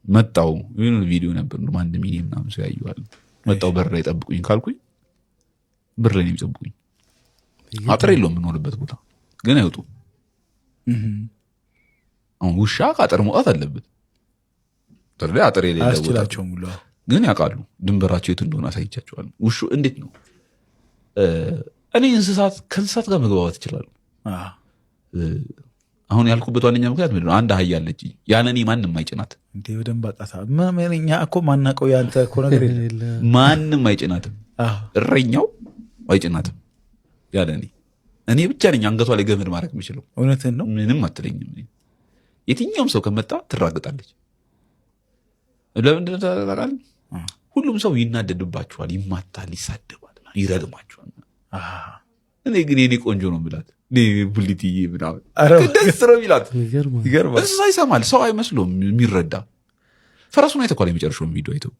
S5: መጣው የሆነ ቪዲዮ ነበር ነው 1 ሚሊዮን ምናምን ሰው ያየዋል። መጣው በር ላይ ጠብቁኝ ካልኩኝ በር ላይ ነው የሚጠብቁኝ። አጥር የለውም የምኖርበት ቦታ ግን አይወጡ። አሁን ውሻ ከአጥር መውጣት አለበት። ታዲያ አጥር የሌለው ቦታ ግን ያውቃሉ ድንበራቸው የት እንደሆነ አሳይቻቸዋለሁ። ውሹ እንዴት ነው እኔ ከእንስሳት ጋር መግባባት ይችላሉ። አሁን ያልኩበት ዋነኛ ምክንያት ምንድን ነው? አንድ አህያ አለች ያለ እኔ ማንም አይጭናት።
S23: እንዴ በደንብ አጣታ እኛ እኮ ማናውቀው ያንተ እኮ ነገር የለም።
S5: ማንም አይጭናትም። እረኛው አይጭናትም ያለ እኔ ብቻ ነኝ አንገቷ ላይ ገመድ ማድረግ የምችለው።
S23: እውነትን ነው።
S5: ምንም አትለኝም። የትኛውም ሰው ከመጣ ትራግጣለች። ለምንድን ነው ታላላል? ሁሉም ሰው ይናደድባቸዋል፣ ይማታል፣ ይሳደባል፣ ይረግማቸዋል። እኔ ግን የኔ ቆንጆ ነው ብላት ቡሊትዬ ምናምን ደስ ነው ይላት። እንስሳ ይሰማል፣ ሰው አይመስለውም የሚረዳ። ፈረሱን አይተኳል። የመጨረሻውን ቪዲዮ አይተው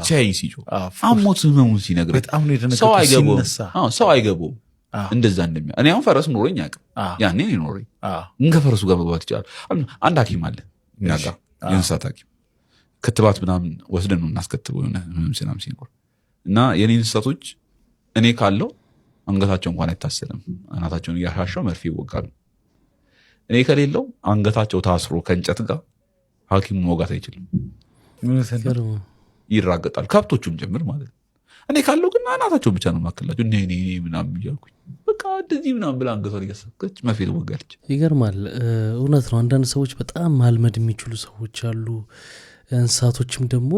S5: ሲያይኝ ሲጮህ አሞት ህመሙን ሲነግረኝ ሰው አይገባውም እንደዛ እንደሚያ እኔ አሁን ፈረስ ኖሮኝ አያውቅም። ያኔ ኖሮኝ ከፈረሱ ጋር መግባት ይችላል። አንድ ሐኪም አለ እኛ ጋር የእንስሳት ሐኪም ክትባት ምናምን ወስደን ነው እናስከትበው የሆነ ህመም ምናምን ሲኖር እና የኔ እንስሳቶች እኔ ካለው አንገታቸው እንኳን አይታሰልም። አናታቸውን እያሻሸው መርፌ ይወጋሉ። እኔ ከሌለው አንገታቸው ታስሮ ከእንጨት ጋር ሐኪም መውጋት አይችልም። ይራገጣል፣ ከብቶቹም ጭምር ማለት ነው። እኔ ካለው ግን አናታቸው ብቻ ነው ማከላቸው እኔ ምናምን እያልኩኝ በቃ እንደዚህ ምናምን ብላ አንገቷን እያሳከች መርፌ ትወጋለች።
S1: ይገርማል። እውነት ነው። አንዳንድ ሰዎች በጣም ማልመድ የሚችሉ ሰዎች አሉ። እንስሳቶችም ደግሞ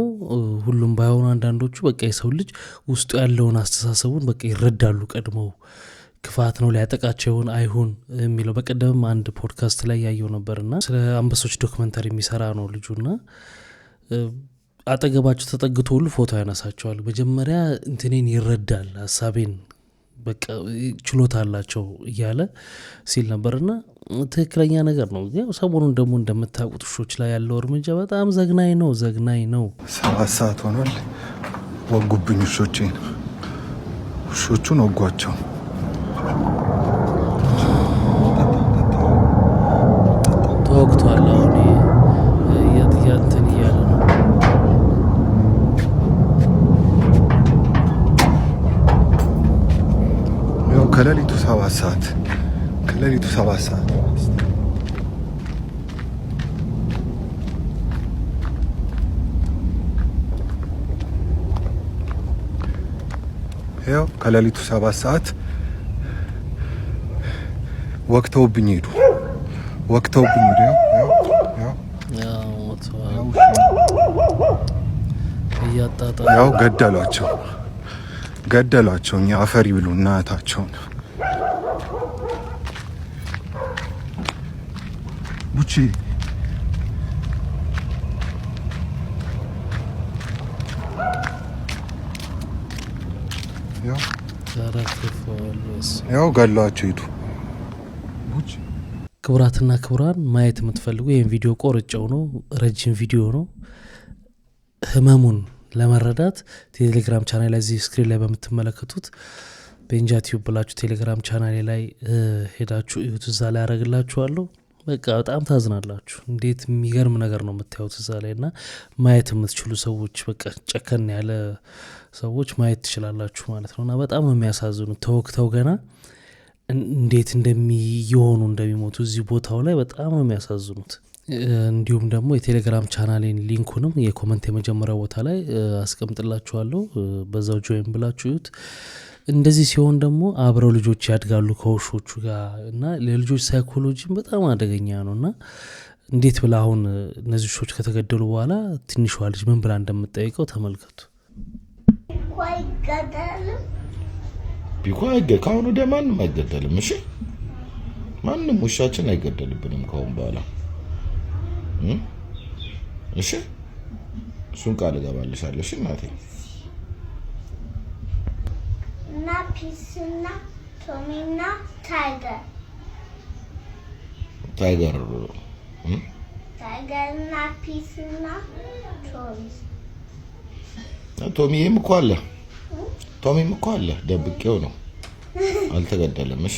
S1: ሁሉም ባይሆኑ አንዳንዶቹ በቃ የሰው ልጅ ውስጡ ያለውን አስተሳሰቡን በቃ ይረዳሉ ቀድመው። ክፋት ነው ሊያጠቃቸው ይሆን አይሆን የሚለው በቀደም አንድ ፖድካስት ላይ ያየው ነበርና ስለ አንበሶች ዶክመንተሪ የሚሰራ ነው ልጁና አጠገባቸው ተጠግቶ ሁሉ ፎቶ ያነሳቸዋል። መጀመሪያ እንትኔን ይረዳል ሀሳቤን በቃ ችሎታ አላቸው እያለ ሲል ነበርና ትክክለኛ ነገር ነው። ያው ሰሞኑን ደግሞ እንደምታውቁት ውሾች ላይ ያለው እርምጃ በጣም ዘግናኝ ነው።
S24: 7 ሰዓት ሆኗል። ወጉብኝ ውሾቹን ወጓቸው።
S1: ተወግቷል። አሁን እንትን እያለ ነው።
S24: ያው ከሌሊቱ 7 ሰዓት ያው ከሌሊቱ 7 ሰዓት ወቅተውብኝ ሄዱ።
S1: ሞት እያጣጣ
S24: ያው ገደሏቸው። እኛ አፈር ይብሉ እናታቸውን። ቡቺ ያው ገሏቸው ሂዱ።
S1: ክቡራትና ክቡራን ማየት የምትፈልጉ ይህን ቪዲዮ ቆርጬው ነው፣ ረጅም ቪዲዮ ነው። ህመሙን ለመረዳት ቴሌግራም ቻናል ላይ እዚህ ስክሪን ላይ በምትመለከቱት ቤንጃ ቲዩብ ብላችሁ ቴሌግራም ቻናል ላይ ሄዳችሁ እዩት። እዛ ላይ ያደርግላችኋለሁ። በቃ በጣም ታዝናላችሁ። እንዴት የሚገርም ነገር ነው የምታዩት እዛ ላይ እና ማየት የምትችሉ ሰዎች በቃ ጨከን ያለ ሰዎች ማየት ትችላላችሁ ማለት ነው። እና በጣም የሚያሳዝኑት ተወክተው ገና እንዴት እንደሚሆኑ እንደሚሞቱ እዚህ ቦታው ላይ በጣም የሚያሳዝኑት። እንዲሁም ደግሞ የቴሌግራም ቻናሌን ሊንኩንም የኮመንት የመጀመሪያ ቦታ ላይ አስቀምጥላችኋለሁ። በዛው ጆይን ብላችሁ እዩት። እንደዚህ ሲሆን ደግሞ አብረው ልጆች ያድጋሉ ከውሾቹ ጋር እና ለልጆች ሳይኮሎጂም በጣም አደገኛ ነው። እና እንዴት ብላ አሁን እነዚህ ውሾች ከተገደሉ በኋላ ትንሿ ልጅ ምን ብላ እንደምትጠይቀው ተመልከቱ።
S3: ከአሁኑ ወዲያ ማንም አይገደልም። እሺ ማንም ውሻችን አይገደልብንም ከአሁን በኋላ እሺ። እሱን ቃል እገባልሻለሁ። እሺ እናቴ።
S22: እና ፒስና ቶሚና ታይገርና ፒስና
S3: ቶሚም እኮ አለ። ደብቄው ነው፣ አልተገደለም። እሺ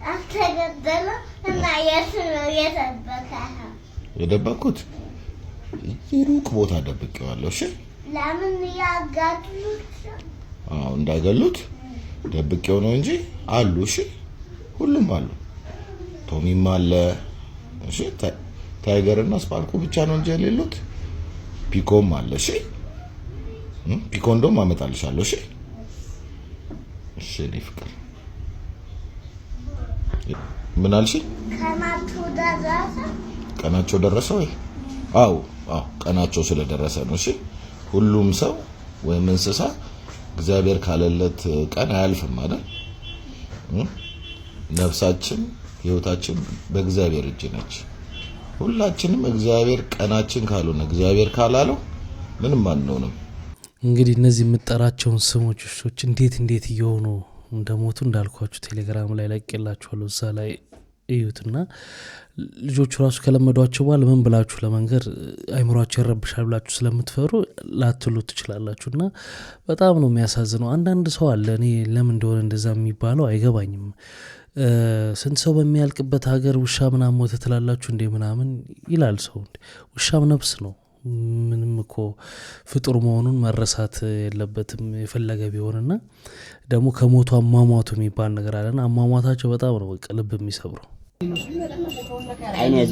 S22: አልተገደለም። እና የት ነው የተደበቀው?
S3: የደበኩት ሩቅ ቦታ ደብቄዋለሁ። እሺ
S22: ለምን ያጋድሉት?
S3: እንዳይገሉት ደብቄው ነው እንጂ አሉ። እሺ ሁሉም አሉ። ቶሚም አለ። እሺ ታይገርና ስፓርኩ ብቻ ነው እንጂ የሌሉት። ፒኮም አለ። እሺ ፒኮ እንደውም አመጣልሻለሁ። እሺ እሺ እኔ ፍቅር ምን አልሽ? ቀናቸው ደረሰ ወይ? አዎ ቀናቸው ስለደረሰ ነው። እሺ ሁሉም ሰው ወይም እንስሳ እግዚአብሔር ካለለት ቀን አያልፍም አይደል? ነፍሳችን ህይወታችን በእግዚአብሔር እጅ ነች። ሁላችንም እግዚአብሔር ቀናችን ካልሆነ እግዚአብሔር ካላለው ምንም አንሆንም።
S1: እንግዲህ እነዚህ የምጠራቸውን ስሞች ውሾች እንዴት እየሆኑ እንደሞቱ እንዳልኳችሁ ቴሌግራም ላይ ለቅቄላችኋለሁ። እዛ ላይ እዩትና ልጆቹ ራሱ ከለመዷቸው በኋላ ምን ብላችሁ ለመንገር አይምሯቸው ይረብሻል ብላችሁ ስለምትፈሩ ላትሉ ትችላላችሁ። እና በጣም ነው የሚያሳዝነው። አንዳንድ ሰው አለ እኔ ለምን እንደሆነ እንደዛ የሚባለው አይገባኝም። ስንት ሰው በሚያልቅበት ሀገር ውሻ ምናምን ሞተ ትላላችሁ እንዴ ምናምን ይላል ሰው። ውሻም ነፍስ ነው። ምንም እኮ ፍጡር መሆኑን መረሳት የለበትም የፈለገ ቢሆንና ደግሞ ከሞቱ አሟሟቱ የሚባል ነገር አለና አሟሟታቸው በጣም ነው በቃ ልብ የሚሰብረው።
S4: አይኔዞ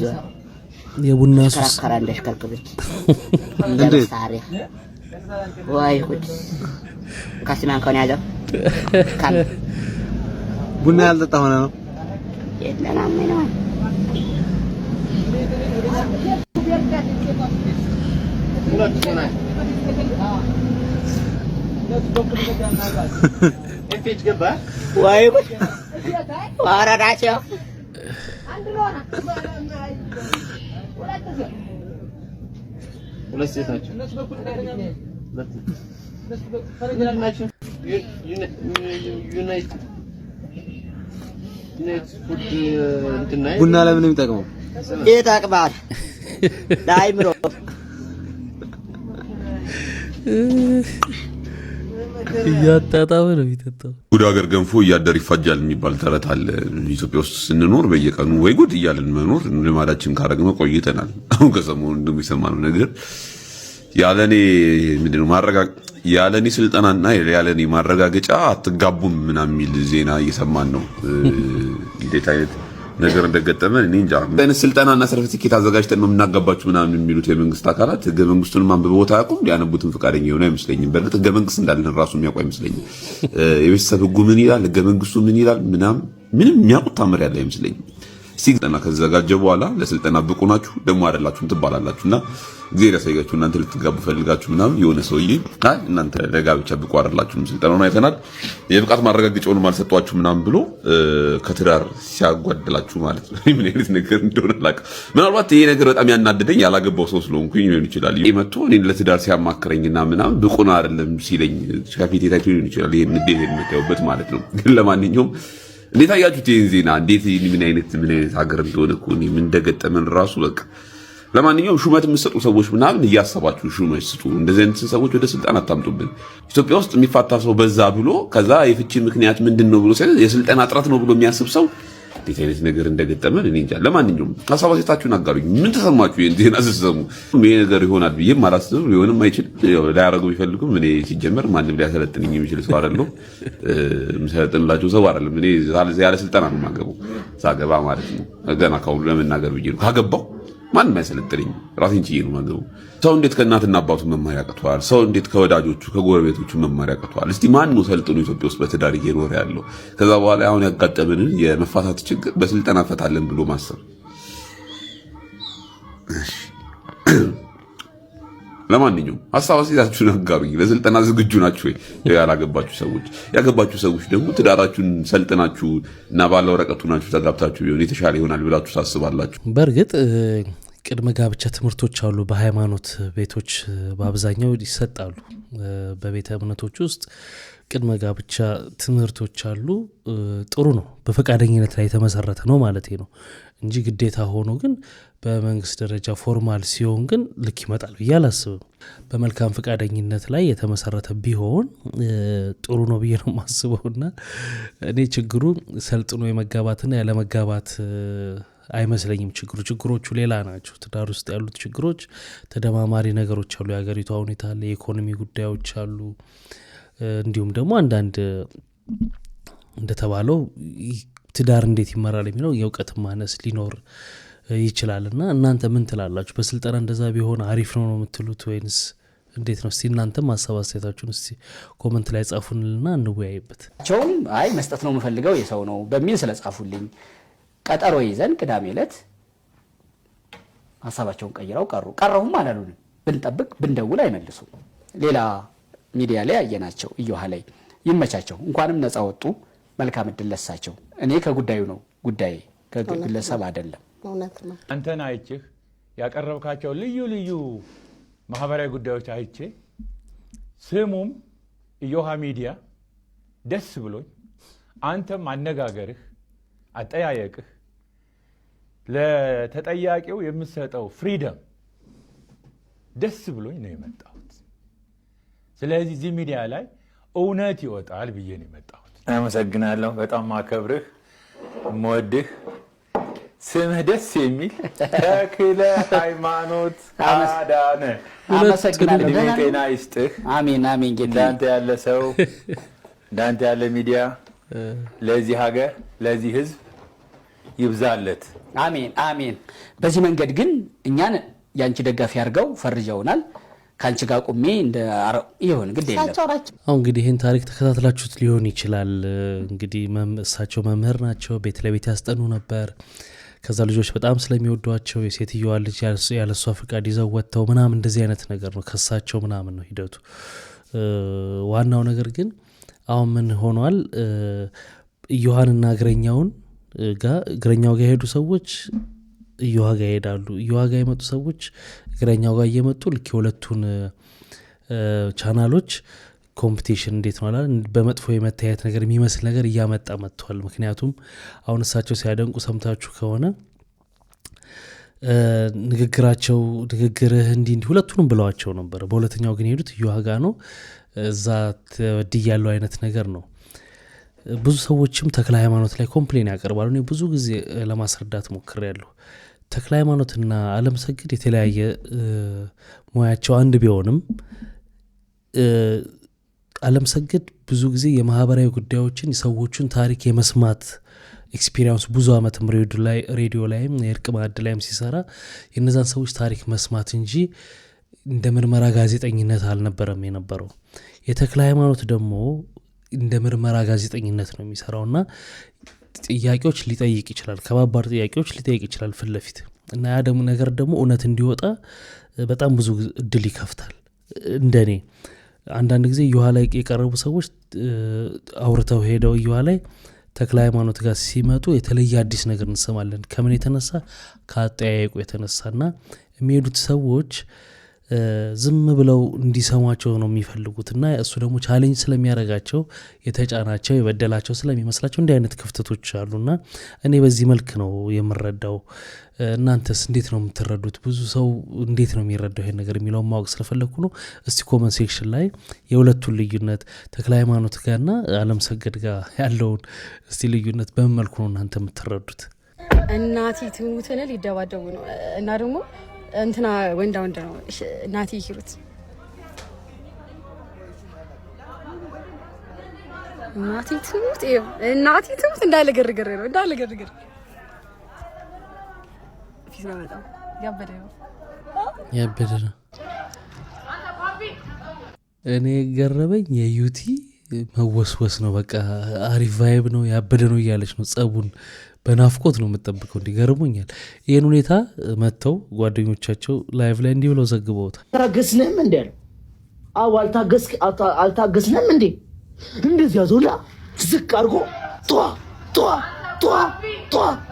S1: የቡና ሱስ
S4: ካራንደሽ ከልክብት እንዴ ወይ ሁድ ካሲማን ኮን ያዘው ካም
S14: ቡና ያልጠጣ ሆነ ነው
S4: የለና ምን ነው ወይ ጉድ ዋራዳቸው
S21: ሁለት ሴት ናቸው።
S14: ቡና ለምን ነው የሚጠቅመው?
S4: ይጠቅማል ለአይምሮ።
S1: እያጣጣመ ነው የሚጠጣው።
S9: ጉድ ሀገር ገንፎ እያደር ይፋጃል የሚባል ተረት አለ። ኢትዮጵያ ውስጥ ስንኖር በየቀኑ ወይ ጉድ እያለን መኖር ልማዳችን ካረግነው ቆይተናል። አሁን ከሰሞኑ እንደሚሰማነው ነገር ያለኔ ምንድነው ያለኔ ስልጠናና ያለኔ ማረጋገጫ አትጋቡም ምናምን የሚል ዜና እየሰማን ነው። እንዴት አይነት ነገር እንደገጠመን እኔ እንጃ። አይነት ስልጠናና ሰርቲፊኬት አዘጋጅተን ነው የምናጋባችሁ ምናምን የሚሉት የመንግስት አካላት ህገ መንግስቱንም አንብበውት አያውቁም። ሊያነቡትም ፈቃደኛ የሆነ አይመስለኝም። በእርግጥ ህገ መንግስት እንዳለን ራሱ የሚያውቁ አይመስለኝም። የቤተሰብ ህጉ ምን ይላል፣ ህገ መንግስቱ ምን ይላል ምናምን ምንም የሚያውቁት ታምር ያለ አይመስለኝም። ስልጠና ከዘጋጀ በኋላ ለስልጠና ብቁ ናችሁ ደግሞ አይደላችሁም ትባላላችሁና እግዚአብሔር ያሳያችሁ። እናንተ ልትጋቡ ፈልጋችሁ ምናምን የሆነ ሰውዬ እናንተ ለጋብቻ ብቁ አይደላችሁም ስልጠናውን አይተናል የብቃት ማረጋገጫውን አልሰጧችሁ ምናምን ብሎ ከትዳር ሲያጓድላችሁ ማለት ነው። ምን አይነት ነገር እንደሆነ ላቅ ምናልባት ይሄ ነገር በጣም ያናደደኝ ያላገባው ሰው ስለሆንኩኝ ሊሆን ይችላል። መጥቶ እኔን ለትዳር ሲያማክረኝና ምናምን ብቁ ነው አይደለም ሲለኝ ከፊቴ ታይቶ ሊሆን ይችላል። ይሄን እንዴት የምታዩበት ማለት ነው። ግን ለማንኛውም እንዴት አያችሁት ይሄን ዜና? እንዴት ምን አይነት ሀገር እንደሆነ እኮ ምን እንደገጠመን ራሱ በቃ ለማንኛውም ሹመት የምትሰጡ ሰዎች ምናምን እያሰባችሁ ሹመት ስጡ። እንደዚህ አይነት ሰዎች ወደ ስልጣን አታምጡብን። ኢትዮጵያ ውስጥ የሚፋታ ሰው በዛ ብሎ ከዛ የፍቺ ምክንያት ምንድነው ብሎ ሳይሆን የስልጣን እጥረት ነው ብሎ የሚያስብ ሰው እንዴት አይነት ነገር እንደገጠመን እኔ እንጃ። ለማንኛውም ሐሳብ አስተያየታችሁን አጋሩኝ። ምን ተሰማችሁ ይሄን ዜና ስትሰሙ? ይሄ ነገር ይሆናል ብዬም አላስብም። ሊሆንም አይችልም። ላያረጉ ቢፈልጉም እኔ ሲጀመር ማንም ሊያሰለጥንኝ የሚችል ሰው አይደለም። የምሰለጥንላችሁ ሰው አይደለም። እኔ ያለ ስልጠና ነው የማገባው ሳገባ ማለት ነው። ገና ካሁኑ ለመናገር ብዬ ነው ካገባው ማንም አይሰለጥነኝ ራሴን ችዬ ነው የማገባው። ሰው እንዴት ከእናትና አባቱ መማር ያቅተዋል? ሰው እንዴት ከወዳጆቹ ከጎረቤቶቹ መማር ያቅተዋል? እስቲ ማን ነው ሰልጥኖ ኢትዮጵያ ውስጥ በትዳር እየኖረ ያለው? ከዛ በኋላ አሁን ያጋጠመንን የመፋታት ችግር በስልጠና ፈታለን ብሎ ማሰብ። ለማንኛውም ሐሳብ አስተያየታችሁን አጋሩኝ። ለስልጠና ዝግጁ ናችሁ ወይ? ያላገባችሁ ሰዎች፣ ያገባችሁ ሰዎች ደግሞ ትዳራችሁን ሰልጥናችሁ እና ባለ ወረቀቱ ናችሁ ተጋብታችሁ ቢሆን የተሻለ ይሆናል ብላችሁ ታስባላችሁ?
S1: በእርግጥ ቅድመ ጋብቻ ትምህርቶች አሉ። በሃይማኖት ቤቶች በአብዛኛው ይሰጣሉ። በቤተ እምነቶች ውስጥ ቅድመ ጋብቻ ትምህርቶች አሉ። ጥሩ ነው። በፈቃደኝነት ላይ የተመሰረተ ነው ማለት ነው እንጂ ግዴታ ሆኖ ግን በመንግስት ደረጃ ፎርማል ሲሆን ግን ልክ ይመጣል ብዬ አላስብም። በመልካም ፈቃደኝነት ላይ የተመሰረተ ቢሆን ጥሩ ነው ብዬ ነው የማስበውና እኔ ችግሩ ሰልጥኖ የመጋባትና ያለመጋባት አይመስለኝም። ችግሮቹ ሌላ ናቸው። ትዳር ውስጥ ያሉት ችግሮች ተደማማሪ ነገሮች አሉ። የሀገሪቷ ሁኔታ አለ፣ የኢኮኖሚ ጉዳዮች አሉ። እንዲሁም ደግሞ አንዳንድ እንደተባለው ትዳር እንዴት ይመራል የሚለው የእውቀት ማነስ ሊኖር ይችላልና እናንተ ምን ትላላችሁ? በስልጠና እንደዛ ቢሆን አሪፍ ነው የምትሉት ወይንስ እንዴት ነው? እስቲ እናንተም ሀሳብ አስተያየታችሁን እስቲ ኮመንት ላይ ጻፉንልና እንወያይበት።
S11: አይ መስጠት ነው የምፈልገው የሰው ነው በሚል ስለጻፉልኝ ቀጠሮ ይዘን ቅዳሜ ዕለት ሀሳባቸውን ቀረሁም አላሉንም። ብንጠብቅ ብንደውል አይመልሱም። ሌላ ሚዲያ ላይ ያየናቸው እዮሃ ላይ ይመቻቸው። እንኳንም ነፃ ወጡ። መልካም እድል ለሳቸው። እኔ ከጉዳዩ ነው ጉዳይ ከግለሰብ አይደለም።
S12: አንተን አይቼህ ያቀረብካቸው ልዩ ልዩ ማህበራዊ ጉዳዮች አይቼ ስሙም እዮሃ ሚዲያ ደስ ብሎኝ አንተም አነጋገርህ አጠያየቅህ ለተጠያቂው የምትሰጠው ፍሪደም ደስ ብሎኝ ነው የመጣሁት። ስለዚህ እዚህ ሚዲያ ላይ እውነት ይወጣል ብዬ ነው የመጣሁት። አመሰግናለሁ። በጣም ማከብርህ መወድህ ስምህ ደስ የሚል ተክለ ሃይማኖት አዳነ።
S11: አመሰግናለሁ።
S12: ጤና ይስጥህ።
S11: አሜን አሜን። ጌታ
S12: እንዳንተ ያለ ሰው እንዳንተ ያለ ሚዲያ ለዚህ ሀገር ለዚህ ህዝብ ይብዛለት።
S11: አሜን አሜን። በዚህ መንገድ ግን እኛን ያንቺ ደጋፊ አድርገው ፈርጀውናል። ካንቺ ጋር ቆሜ እንደ ይሁን ግድ የለም።
S1: አሁን እንግዲህ ይህን ታሪክ ተከታትላችሁት ሊሆን ይችላል። እንግዲህ እሳቸው መምህር ናቸው። ቤት ለቤት ያስጠኑ ነበር። ከዛ ልጆች በጣም ስለሚወዷቸው የሴትዮዋ ልጅ ያለሷ ፍቃድ ይዘው ወጥተው ምናምን እንደዚህ አይነት ነገር ነው ከሳቸው ምናምን ነው ሂደቱ። ዋናው ነገር ግን አሁን ምን ሆኗል? እዮሃንና እግረኛው ጋር የሄዱ ሰዎች እዮሃ ጋር ይሄዳሉ። እዮሃ ጋር የመጡ ሰዎች እግረኛው ጋር እየመጡ ልክ የሁለቱን ቻናሎች ኮምፒቲሽን እንዴት ነው አላል በመጥፎ የመታየት ነገር የሚመስል ነገር እያመጣ መጥቷል። ምክንያቱም አሁን እሳቸው ሲያደንቁ ሰምታችሁ ከሆነ ንግግርህ እንዲህ ሁለቱንም ብለዋቸው ነበር። በሁለተኛው ግን ሄዱት እዮሃ ጋር ነው። እዛ ተወድያለው አይነት ነገር ነው። ብዙ ሰዎችም ተክለ ሃይማኖት ላይ ኮምፕሌን ያቀርባሉ። እኔ ብዙ ጊዜ ለማስረዳት ሞክሬያለሁ። ተክለ ሃይማኖትና አለምሰግድ የተለያየ ሙያቸው አንድ ቢሆንም አለምሰግድ ብዙ ጊዜ የማህበራዊ ጉዳዮችን የሰዎችን ታሪክ የመስማት ኤክስፒሪየንስ ብዙ አመትም ሬዲዮ ላይም የእርቅ ማዕድ ላይም ሲሰራ የነዛን ሰዎች ታሪክ መስማት እንጂ እንደ ምርመራ ጋዜጠኝነት አልነበረም የነበረው። የተክለ ሃይማኖት ደግሞ እንደ ምርመራ ጋዜጠኝነት ነው የሚሰራውና ጥያቄዎች ሊጠይቅ ይችላል፣ ከባባድ ጥያቄዎች ሊጠይቅ ይችላል ፊት ለፊት እና ያ ደግሞ ነገር ደግሞ እውነት እንዲወጣ በጣም ብዙ እድል ይከፍታል። እንደኔ አንዳንድ ጊዜ ዩሃ ላይ የቀረቡ ሰዎች አውርተው ሄደው ዩሃ ላይ ተክለ ሃይማኖት ጋር ሲመጡ የተለየ አዲስ ነገር እንሰማለን። ከምን የተነሳ ከአጠያየቁ የተነሳና የሚሄዱት ሰዎች ዝም ብለው እንዲሰማቸው ነው የሚፈልጉትና እሱ ደግሞ ቻሌንጅ ስለሚያረጋቸው የተጫናቸው የበደላቸው ስለሚመስላቸው እንዲህ አይነት ክፍተቶች አሉና እኔ በዚህ መልክ ነው የምረዳው። እናንተስ እንዴት ነው የምትረዱት? ብዙ ሰው እንዴት ነው የሚረዳው ይሄን ነገር የሚለውን ማወቅ ስለፈለኩ ነው። እስቲ ኮመንት ሴክሽን ላይ የሁለቱን ልዩነት ተክለ ሃይማኖት ጋርና አለም ሰገድ ጋር ያለውን እስቲ ልዩነት በምን መልኩ ነው እናንተ የምትረዱት?
S7: እናቲ ትሙትን ሊደባደቡ ነው እና ደግሞ እንትና ወንዳ ነው እናቲ ይሩት እናቲ ትሙት እንዳለ ግርግር ነው እንዳለ ግርግር ፊት ነው በጣም ያበደ ነው።
S1: እኔ ገረበኝ የዩቲ መወስወስ ነው። በቃ አሪፍ ቫይብ ነው ያበደ ነው እያለች ነው ጸቡን በናፍቆት ነው የምጠብቀው። እንዲገርሙኛል ይሄን ሁኔታ መተው ጓደኞቻቸው ላይቭ ላይ እንዲህ ብለው ዘግበውታል።
S10: ታገስነም እንዴ? አው አልታገስነም እንዴ? እንደዚህ ያዞላ ዝቅ አድርጎ ጧ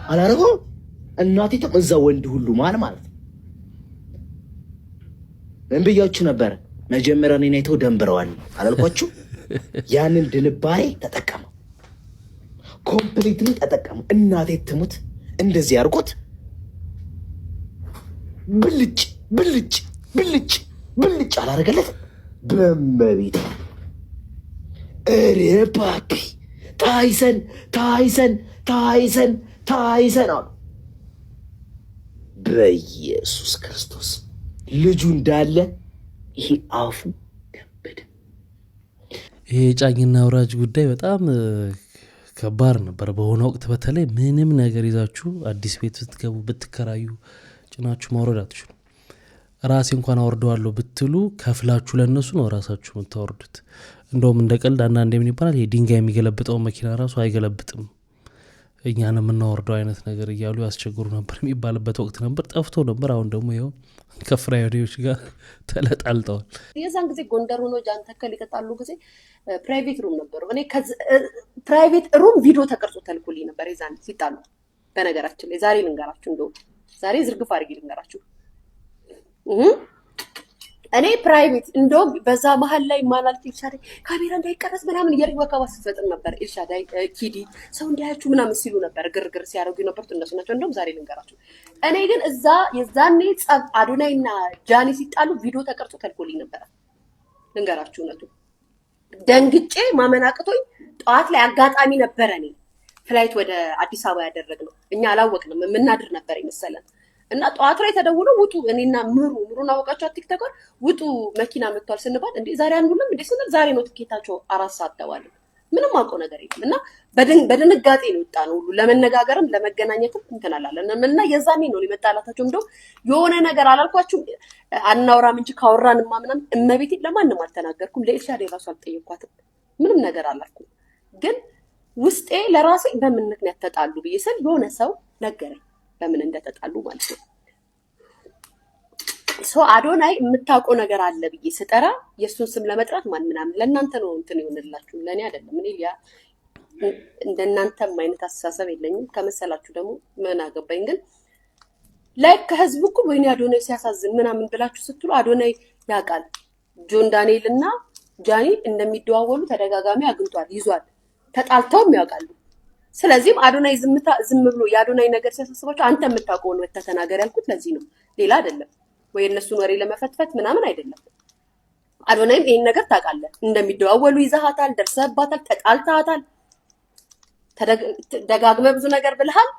S10: አላረገው እናቴ ተመዛ ወንድ ሁሉ ማለት እንብያችሁ ነበር። መጀመሪያ እኔን አይተው ደንብረዋል አላልኳችሁ? ያንን ድንባሬ ተጠቀመው ኮምፕሊትሊ ተጠቀሙ። እናቴ ትሙት እንደዚህ አርጎት ብልጭ አላረገለት በመቤት እሬ ፓፒ ታይሰን አሉ። በኢየሱስ ክርስቶስ ልጁ እንዳለ ይሄ አፉ ከበደ።
S1: ይሄ ጫኝና አውራጅ ጉዳይ በጣም ከባድ ነበር በሆነ ወቅት። በተለይ ምንም ነገር ይዛችሁ አዲስ ቤት ስትገቡ ብትከራዩ ጭናችሁ ማውረድ አትችሉ። ራሴ እንኳን አወርደዋለሁ ብትሉ ከፍላችሁ ለነሱ ነው ራሳችሁ የምታወርዱት። እንደውም እንደ ቀልድ አንዳንዴ ምን ይባላል ይሄ ድንጋይ የሚገለብጠው መኪና ራሱ አይገለብጥም እኛን የምናወርደው አይነት ነገር እያሉ ያስቸግሩ ነበር የሚባልበት ወቅት ነበር። ጠፍቶ ነበር። አሁን ደግሞ ይኸው ከፍራዮዴዎች ጋር ተለጣልጠዋል።
S13: የዛን ጊዜ ጎንደር ሆኖ ጃን ተከል ይቀጣሉ ጊዜ ፕራይቬት ሩም ነበሩ። እኔ ፕራይቬት ሩም ቪዲዮ ተቀርጾ ተልኮልኝ ነበር የዛን ሲጣሉ። በነገራችን ላይ ዛሬ ልንገራችሁ፣ እንደው ዛሬ ዝርግፍ አድርጌ ልንገራችሁ። እኔ ፕራይቬት እንደውም በዛ መሀል ላይ ማላልት ኢልሻዳይ ካሜራ እንዳይቀረጽ ምናምን እያልኩ ወከባ ስትፈጥር ነበር። ኢልሻዳይ ኪዲ ሰው እንዲያያችሁ ምናምን ሲሉ ነበር፣ ግርግር ሲያደርጉ ነበር። እነሱ ናቸው። እንደውም ዛሬ ልንገራችሁ። እኔ ግን እዛ የዛኔ ጸብ አዶናይና ጃኒ ሲጣሉ ቪዲዮ ተቀርጾ ተልኮልኝ ነበር። ልንገራችሁ እውነቱ ደንግጬ ማመን አቅቶኝ ጠዋት ላይ አጋጣሚ ነበረ እኔ ፍላይት ወደ አዲስ አበባ ያደረግነው። እኛ አላወቅንም፣ የምናድር ነበር ይመስለን እና ጠዋት ላይ ተደውሎ ውጡ፣ እኔና ምሩን አወቃቸው ቲክቶከር ውጡ መኪና መጥቷል ስንባል እንዴ ዛሬ አንዱንም እንዴ ስንል ዛሬ ነው ትኬታቸው 4 ሰዓት ተባለ። ምንም አውቀው ነገር የለም እና በድንጋጤ ነው ወጣ ነው ሁሉ ለመነጋገርም ለመገናኘትም እንተናላለን እና የዛኔ ነው ሊመጣላታቸው። እንደው የሆነ ነገር አላልኳችሁም አናውራም እንጂ ካወራንማ ምናምን እመቤቴ ለማንም አልተናገርኩም። ለኢልሻዳይ ራሱ አልጠየኳትም፣ ምንም ነገር አላልኩም። ግን ውስጤ ለራሴ በምን ምክንያት ተጣሉ ብዬ ስል የሆነ ሰው ነገረኝ በምን እንደተጣሉ ማለት ነው። አዶናይ የምታውቀው ነገር አለ ብዬ ስጠራ የእሱን ስም ለመጥራት ማን ምናምን ለእናንተ ነው እንትን ይሆንላችሁ፣ ለእኔ አይደለም። እኔ ያ እንደናንተም አይነት አስተሳሰብ የለኝም። ከመሰላችሁ ደግሞ ምን አገባኝ። ግን ላይክ ከህዝቡ እኮ ወይኔ አዶናይ ሲያሳዝን ምናምን ብላችሁ ስትሉ አዶናይ ያውቃል ጆን ዳንኤል እና ጃኒ እንደሚደዋወሉ ተደጋጋሚ አግኝቷል፣ ይዟል፣ ተጣልተውም ያውቃሉ። ስለዚህም አዶናይ ዝም ብሎ የአዶናይ ነገር ሲያሳስባቸው አንተ የምታውቀውን ተናገር ያልኩት ለዚህ ነው፣ ሌላ አይደለም። ወይ እነሱን ወሬ ለመፈትፈት ምናምን አይደለም። አዶናይም ይሄን ነገር ታውቃለህ፣ እንደሚደዋወሉ ይዘሃታል፣ ደርሰህባታል፣ ተጣልተሃታል፣ ደጋግመህ ብዙ ነገር ብለሃል።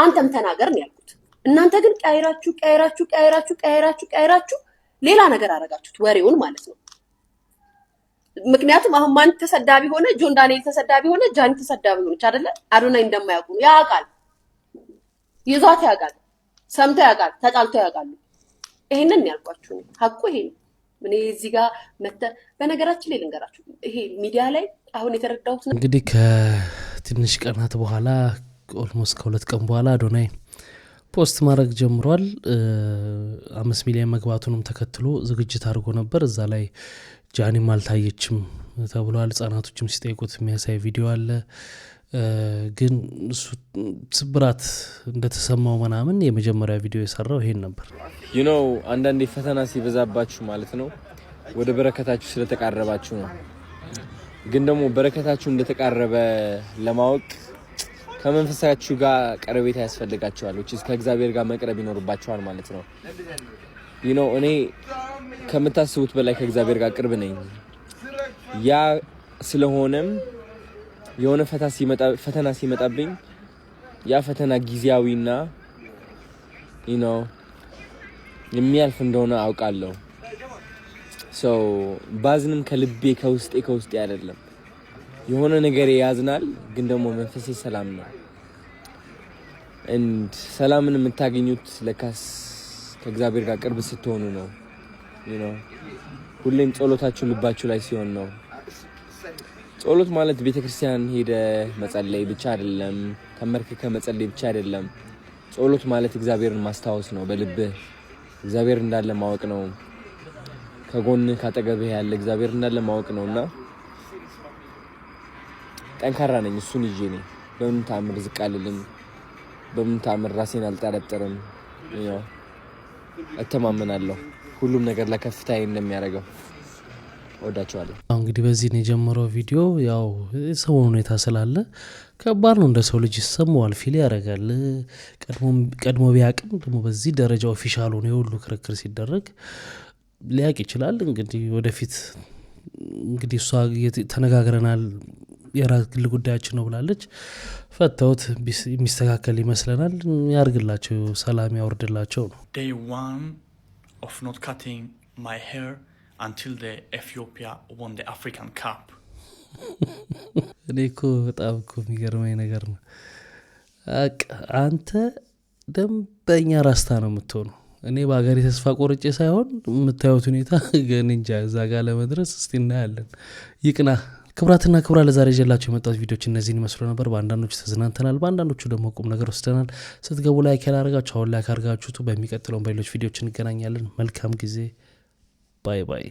S13: አንተም ተናገር ነው ያልኩት። እናንተ ግን ቀያይራችሁ ሌላ ነገር አደረጋችሁት፣ ወሬውን ማለት ነው። ምክንያቱም አሁን ማን ተሰዳቢ ሆነ? ጆን ዳንኤል ተሰዳቢ ሆነ፣ ጃኒ ተሰዳቢ ሆነች አይደለ? አዶናይ እንደማያውቁ ነው ያውቃል፣ ይዟት ያውቃል፣ ሰምቶ ያውቃል፣ ተጣልቶ ያውቃሉ። ይሄንን ያልኳችሁ ነው፣ ሀቁ ይሄ ነው። እኔ እዚህ ጋር በነገራችን ላይ ልንገራችሁ፣ ይሄ ሚዲያ ላይ አሁን የተረዳሁት ነው።
S1: እንግዲህ ከትንሽ ቀናት በኋላ ኦልሞስት ከሁለት ቀን በኋላ አዶናይ ፖስት ማድረግ ጀምሯል። 5 ሚሊዮን መግባቱንም ተከትሎ ዝግጅት አድርጎ ነበር። እዛ ላይ ጃኒም አልታየችም ተብሏል። ህጻናቶችም ሲጠይቁት የሚያሳይ ቪዲዮ አለ። ግን እሱ ስብራት እንደተሰማው ምናምን የመጀመሪያ ቪዲዮ የሰራው ይሄን ነበር።
S6: አንዳንዴ ፈተና ሲበዛባችሁ ማለት ነው ወደ በረከታችሁ ስለተቃረባችሁ ነው። ግን ደግሞ በረከታችሁ እንደተቃረበ ለማወቅ ከመንፈሳችሁ ጋር ቀረቤታ ያስፈልጋችኋል። ከእግዚአብሔር ጋር መቅረብ ይኖርባችኋል ማለት ነው። እኔ ከምታስቡት በላይ ከእግዚአብሔር ጋር ቅርብ ነኝ። ያ ስለሆነም የሆነ ፈተና ሲመጣብኝ ያ ፈተና ጊዜያዊና የሚያልፍ እንደሆነ አውቃለሁ። ባዝንም ከልቤ ከውስጤ አይደለም። የሆነ ነገር ያዝናል፣ ግን ደግሞ መንፈሴ ሰላም ነው። ሰላምን የምታገኙት ለካስ ከእግዚአብሔር ጋር ቅርብ ስትሆኑ ነው። ሁሌም ጸሎታችሁ ልባችሁ ላይ ሲሆን ነው። ጸሎት ማለት ቤተክርስቲያን ሄደ መጸለይ ብቻ አይደለም፣ ተመርከከ መጸለይ ብቻ አይደለም። ጸሎት ማለት እግዚአብሔርን ማስታወስ ነው። በልብህ እግዚአብሔር እንዳለ ማወቅ ነው። ከጎንህ ካጠገብህ ያለ እግዚአብሔር እንዳለ ማወቅ ነውና ጠንካራ ነኝ። እሱን ይዤ ነኝ። በምን ተአምር ዝቅ አልልም። በምን ተአምር ራሴን አልጠረጥርም። እተማመናለሁ ሁሉም ነገር ለከፍታዬ እንደሚያደርገው። ወዳቸዋለሁ።
S1: እንግዲህ በዚህ ነው የጀመረው ቪዲዮ። ያው ሰው ሁኔታ ስላለ ከባድ ነው። እንደ ሰው ልጅ ይሰማዋል፣ ፊል ያደርጋል። ቀድሞ ቢያቅም ደግሞ በዚህ ደረጃ ኦፊሻል ሆኖ የሁሉ ክርክር ሲደረግ ሊያቅ ይችላል። እንግዲህ ወደፊት እንግዲህ እሷ ተነጋግረናል የራስ ግል ጉዳያችን ነው ብላለች። ፈተውት የሚስተካከል ይመስለናል። ያርግላቸው፣ ሰላም ያወርድላቸው ነው።
S8: Day 1 of not cutting my hair until the Ethiopia won the African Cup.
S1: እኔ እኮ በጣም እኮ የሚገርመኝ ነገር ነው። አንተ ደንበኛ ራስታ ነው የምትሆነው። እኔ በሀገሬ ተስፋ ቆርጬ ሳይሆን የምታዩት ሁኔታ ግን እንጃ እዛ ጋር ለመድረስ እስቲ እናያለን። ይቅና። ክብራትና ክብራ ለዛሬ ይዤላችሁ የመጣሁት ቪዲዮዎች እነዚህን ይመስሉ ነበር። በአንዳንዶቹ ተዝናንተናል፣ በአንዳንዶቹ ደግሞ ቁም ነገር ወስደናል። ስትገቡ ላይክ ያላረጋችሁ አሁን ላይክ አድርጋችሁት በሚቀጥለው በሌሎች ቪዲዮዎች እንገናኛለን። መልካም ጊዜ። ባይ ባይ።